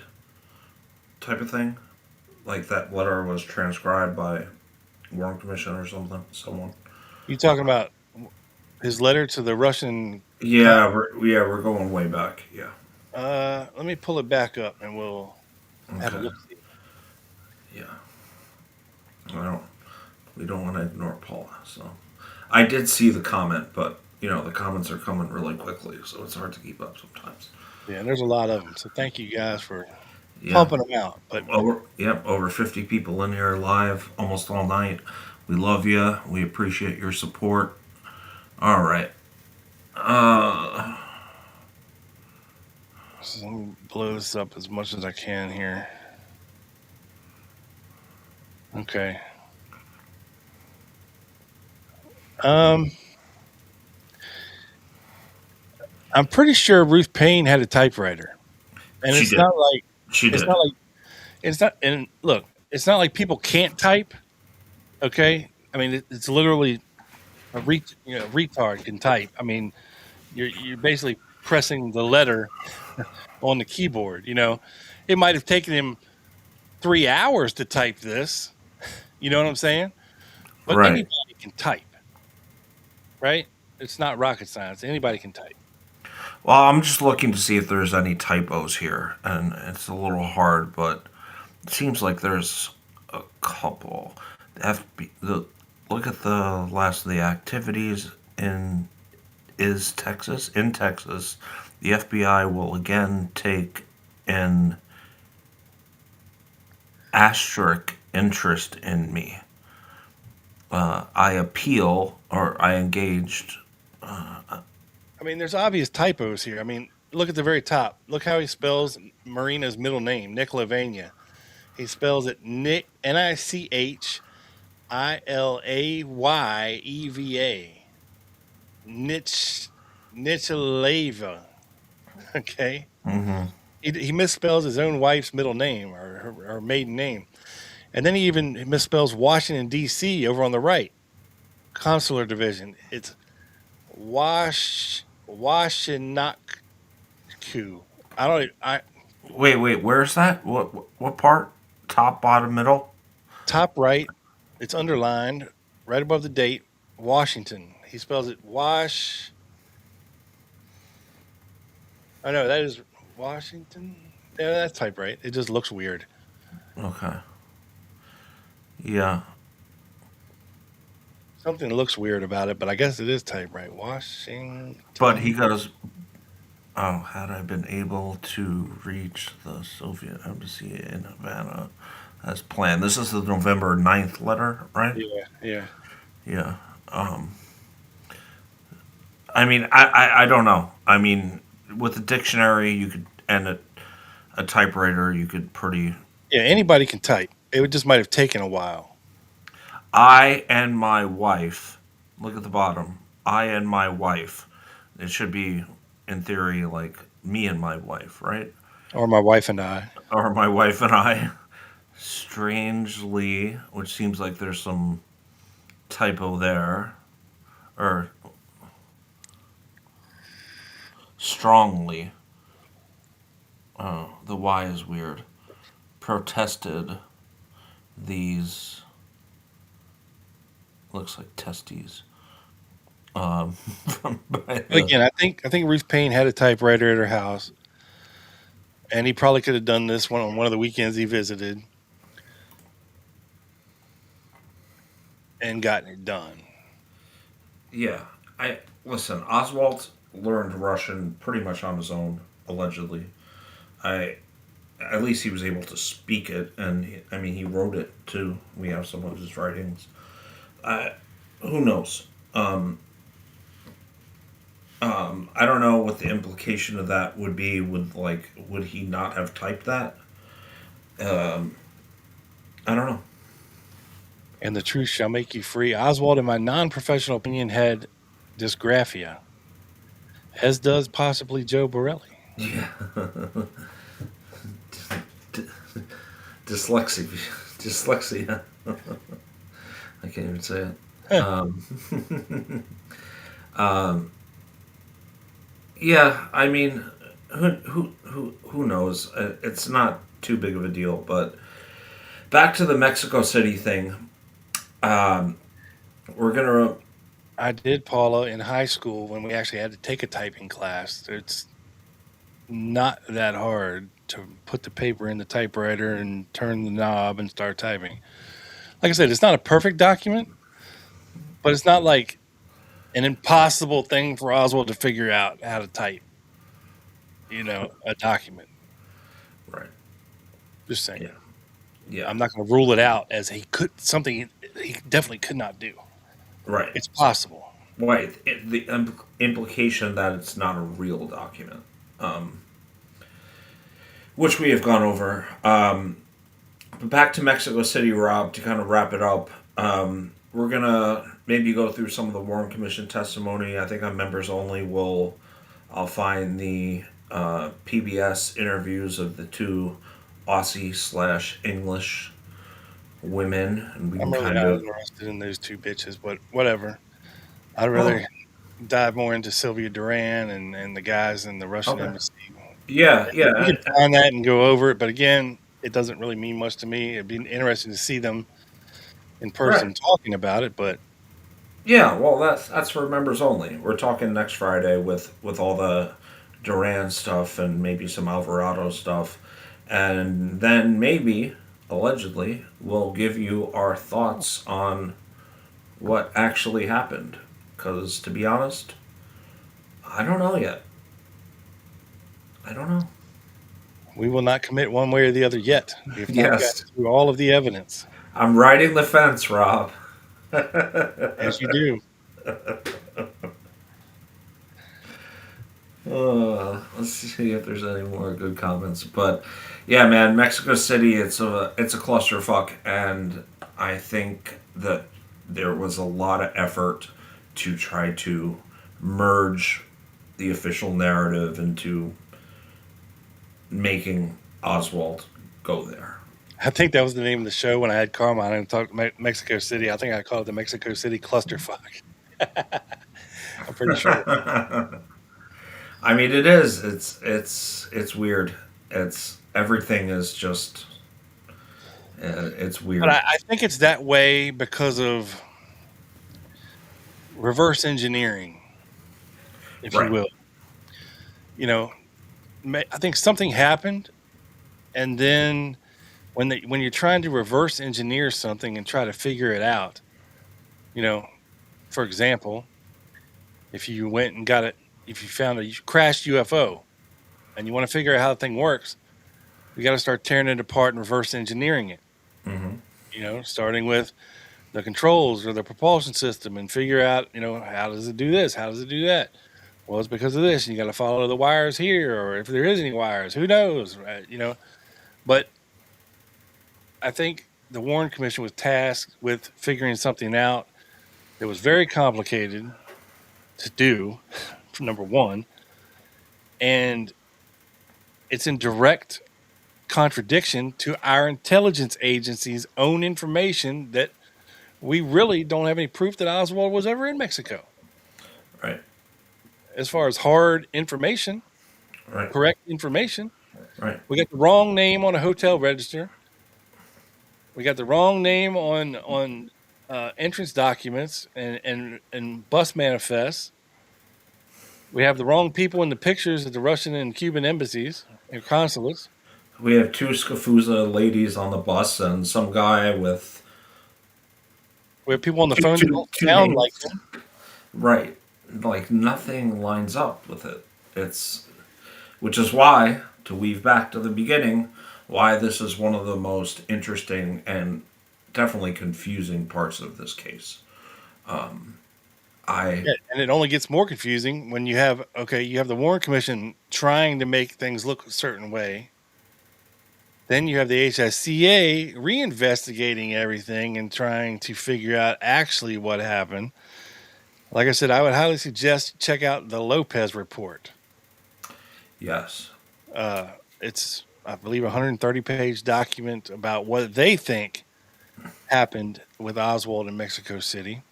B: type of thing? Like that letter was transcribed by Warren Commission or something? Someone?
C: You talking about his letter to the Russian?
B: Yeah, we're going way back. Yeah.
C: Let me pull it back up and we'll have a
B: Okay.
C: look.
B: Yeah. We don't want to ignore Paula. So I did see the comment, but the comments are coming really quickly, so it's hard to keep up sometimes.
C: Yeah, there's a lot of them. So thank you guys for
B: Yeah.
C: pumping them out. But
B: Over 50 people in here live almost all night. We love you. We appreciate your support. All right.
C: so let me blow this up as much as I can here. Okay. I'm pretty sure Ruth Payne had a typewriter, and
B: She
C: it's
B: did.
C: not like
B: She
C: it's
B: did.
C: not like it's not. And look, it's not like people can't type. Okay, I mean it's literally a retard can type. I mean, you're basically pressing the letter on the keyboard. It might have taken him 3 hours to type this. You know what I'm saying? But
B: Right.
C: anybody can type, right? It's not rocket science. Anybody can type.
B: Well, I'm just looking to see if there's any typos here, and it's a little hard, but it seems like there's a couple. Look at the last of the activities in Texas. In Texas, the FBI will again take an asterisk interest in me. I appeal, or I engaged.
C: I mean, there's obvious typos here. I mean, look at the very top. Look how he spells Marina's middle name, Nicolavania. He spells it Nichilayeva. Nicholeva. Okay. He misspells his own wife's middle name or her maiden name. And then he even misspells Washington, D.C. over on the right. Consular division. It's Washinakku.
B: Wait, where's that? What part? Top, bottom, middle?
C: Top right, It's underlined right above the date. Washington. He spells it Wash. I know that is Washington. Yeah, that's type right. It just looks weird.
B: Okay. Yeah.
C: Something looks weird about it, but I guess it is type right. Washington.
B: But he goes, oh, had I been able to reach the Soviet embassy in Havana as planned. This is the November 9th letter, right?
C: Yeah, yeah.
B: Yeah. Um, I mean, I don't know. I mean, with a dictionary, you could, and a typewriter, you could pretty.
C: Yeah, anybody can type. It would just might have taken a while.
B: I and my wife, look at the bottom. I and my wife. It should be, in theory, like me and my wife, right?
C: Or my wife and I.
B: Or my wife and I. Strangely, which seems like there's some typo there, or strongly. The Y is weird. Protested these, looks like testes. By
C: But again, I think Ruth Payne had a typewriter at her house, and he probably could have done this one on one of the weekends he visited and gotten it done.
B: yeah, I listen. Oswald learned Russian pretty much on his own, allegedly. I At least he was able to speak it, and I mean he wrote it too. We have some of his writings. I Who knows? I don't know what the implication of that would be. Would he not have typed that? Um, I don't know.
C: And the truth shall make you free. Oswald, in my non-professional opinion, had dysgraphia, as does possibly Joe Borelli.
B: Yeah, dyslexia, dyslexia. I can't even say it. Um, yeah, I mean, who knows? It's not too big of a deal. But back to the Mexico City thing. Um, we're gonna.
C: I did, Paula, in high school when we actually had to take a typing class. It's not that hard to put the paper in the typewriter and turn the knob and start typing. Like I said, it's not a perfect document, but it's not like an impossible thing for Oswald to figure out how to type, a document.
B: Right.
C: Just saying.
B: Yeah. Yeah.
C: I'm not going to rule it out as something he definitely could not do.
B: Right.
C: It's possible.
B: Right. The implication that it's not a real document, which we have gone over. But back to Mexico City, Rob, to kind of wrap it up. We're gonna maybe go through some of the Warren Commission testimony. I think on members only, I'll find the PBS interviews of the two Aussie/English women, and we
C: I'm
B: can
C: really
B: kind
C: not
B: of.
C: interested in those two bitches, but whatever. I'd rather dive more into Sylvia Duran and the guys in the Russian
B: Okay.
C: embassy.
B: Yeah,
C: We
B: yeah,
C: can find that and go over it, but again, it doesn't really mean much to me. It'd be interesting to see them in person
B: right.
C: talking about it, but
B: Yeah, well, that's for members only. We're talking next Friday with all the Duran stuff and maybe some Alvarado stuff, and then maybe allegedly we'll give you our thoughts on what actually happened. Because to be honest, I don't know yet. I don't know.
C: we will not commit one way or the other yet. We have not
B: Yes,
C: gotten through all of the evidence,
B: I'm riding the fence, Rob.
C: as you do.
B: Let's see if there's any more good comments. But yeah, man, Mexico City, it's a clusterfuck, and I think that there was a lot of effort to try to merge the official narrative into making Oswald go there.
C: I think that was the name of the show when I had Carmine and talked Mexico City. I think I called it the Mexico City clusterfuck. I'm pretty sure.
B: I mean, it is. It's weird. It's everything is just. It's weird.
C: But I think it's that way because of reverse engineering, if you
B: Right.
C: will. You know, I think something happened, and then when you're trying to reverse engineer something and try to figure it out, you know, for example, if you went and got it, if you found a crashed UFO and you want to figure out how the thing works, you got to start tearing it apart and reverse engineering it.
B: Hmm.
C: Starting with the controls or the propulsion system and figure out, how does it do this? How does it do that? Well, it's because of this. And you got to follow the wires here, or if there is any wires, who knows? Right? But I think the Warren Commission was tasked with figuring something out that was very complicated to do, number one, and it's in direct contradiction to our intelligence agency's own information that we really don't have any proof that Oswald was ever in Mexico.
B: Right.
C: As far as hard information,
B: Right.
C: correct information,
B: Right.
C: we got the wrong name on a hotel register. We got the wrong name on entrance documents and bus manifests. We have the wrong people in the pictures at the Russian and Cuban embassies and consulates.
B: We have two Scafusa ladies on the bus and some guy with
C: We have people on the phone that don't sound like him.
B: Right. Like nothing lines up with it. Which is why, to weave back to the beginning, why this is one of the most interesting and definitely confusing parts of this case.
C: And it only gets more confusing when you have the Warren Commission trying to make things look a certain way. Then you have the HSCA reinvestigating everything and trying to figure out actually what happened. Like I said, I would highly suggest check out the Lopez report.
B: Yes.
C: It's, I believe, a 130-page document about what they think happened with Oswald in Mexico City.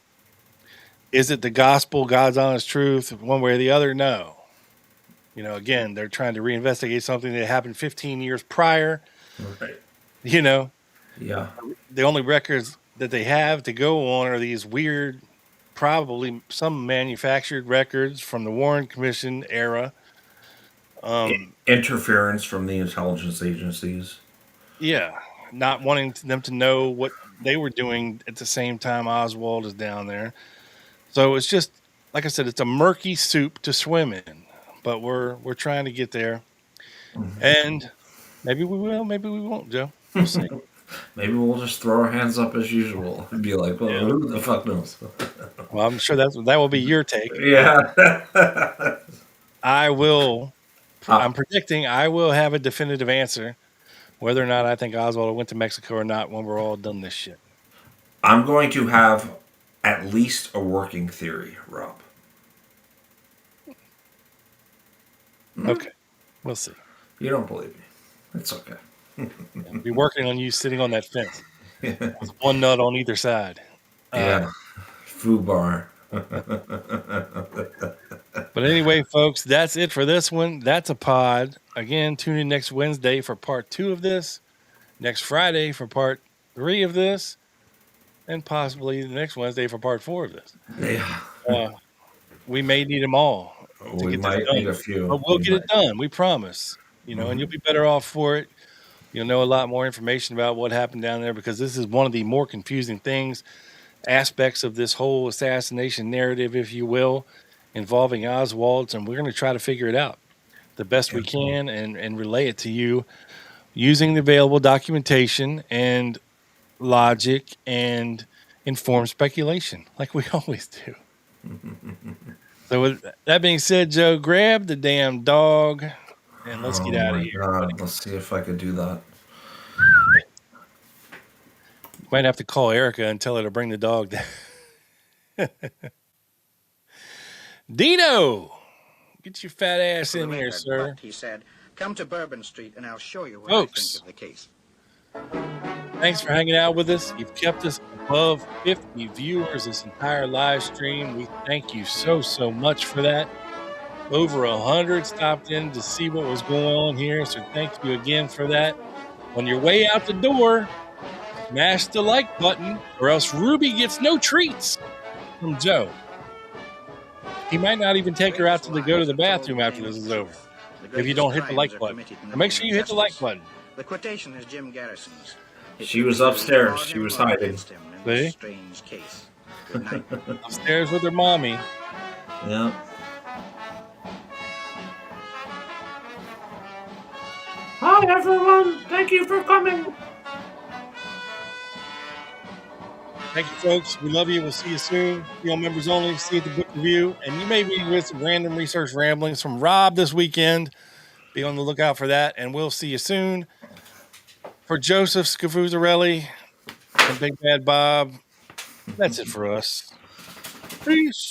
C: Is it the gospel, God's honest truth, one way or the other? No. Again, they're trying to reinvestigate something that happened 15 years prior.
B: Right.
C: Yeah.
B: The
C: only records that they have to go on are these weird, probably some manufactured records from the Warren Commission era.
B: Interference from the intelligence agencies.
C: Yeah. Not wanting them to know what they were doing at the same time Oswald is down there. So it's just, like I said, it's a murky soup to swim in, but we're trying to get there. Mm-hmm. And maybe we will, maybe we won't, Joe. We'll see.
B: Maybe we'll just throw our hands up as usual and be like, well, who the fuck knows?
C: Well, I'm sure that will be your take.
B: Yeah.
C: I'm predicting I will have a definitive answer whether or not I think Oswald went to Mexico or not when we're all done this shit.
B: I'm going to have at least a working theory, Rob.
C: Okay. We'll see.
B: You don't believe me. It's okay.
C: I'll be working on you sitting on that fence with one nut on either side.
B: Yeah. Foobar.
C: But anyway, folks, that's it for this one. That's a pod. Again, tune in next Wednesday for part 2 of this, next Friday for part 3 of this, and possibly the next Wednesday for part 4 of this.
B: Yeah.
C: We may need them all.
B: We might need a few.
C: But we'll get it done. We promise. And you'll be better off for it. You'll know a lot more information about what happened down there because this is one of the more confusing aspects of this whole assassination narrative, if you will, involving Oswald. And we're going to try to figure it out the best we can and relay it to you using the available documentation and logic and informed speculation like we always do. So with that being said, Joe, grab the damn dog and let's get out of here.
B: God. Let's see if I could do that.
C: Might have to call Erica and tell her to bring the dog down. Dino, get your fat ass in here, sir.
D: He said, "Come to Bourbon Street and I'll show you what
C: Folks,
D: I think of the case."
C: Thanks for hanging out with us. You've kept us above 50 viewers this entire live stream. We thank you so much for that. Over 100 stopped in to see what was going on here, so thank you again for that. On your way out the door, Smash the like button, or else Ruby gets no treats from Joe. He might not even take her out to go to the bathroom after this is over if you don't hit the like button. And make sure you hit the like button.
D: The quotation is Jim Garrison's.
B: She was upstairs. She was hiding.
C: See?
D: Strange case. Good night.
C: Upstairs with her mommy.
B: Yeah. Hi, everyone. Thank you for coming.
C: Thank you, folks. We love you. We'll see you soon. Be on members only. See you at the book review. And you may be with some random research ramblings from Rob this weekend. Be on the lookout for that. And we'll see you soon. For Joseph Scafuzarelli and Big Bad Bob, that's it for us. Peace.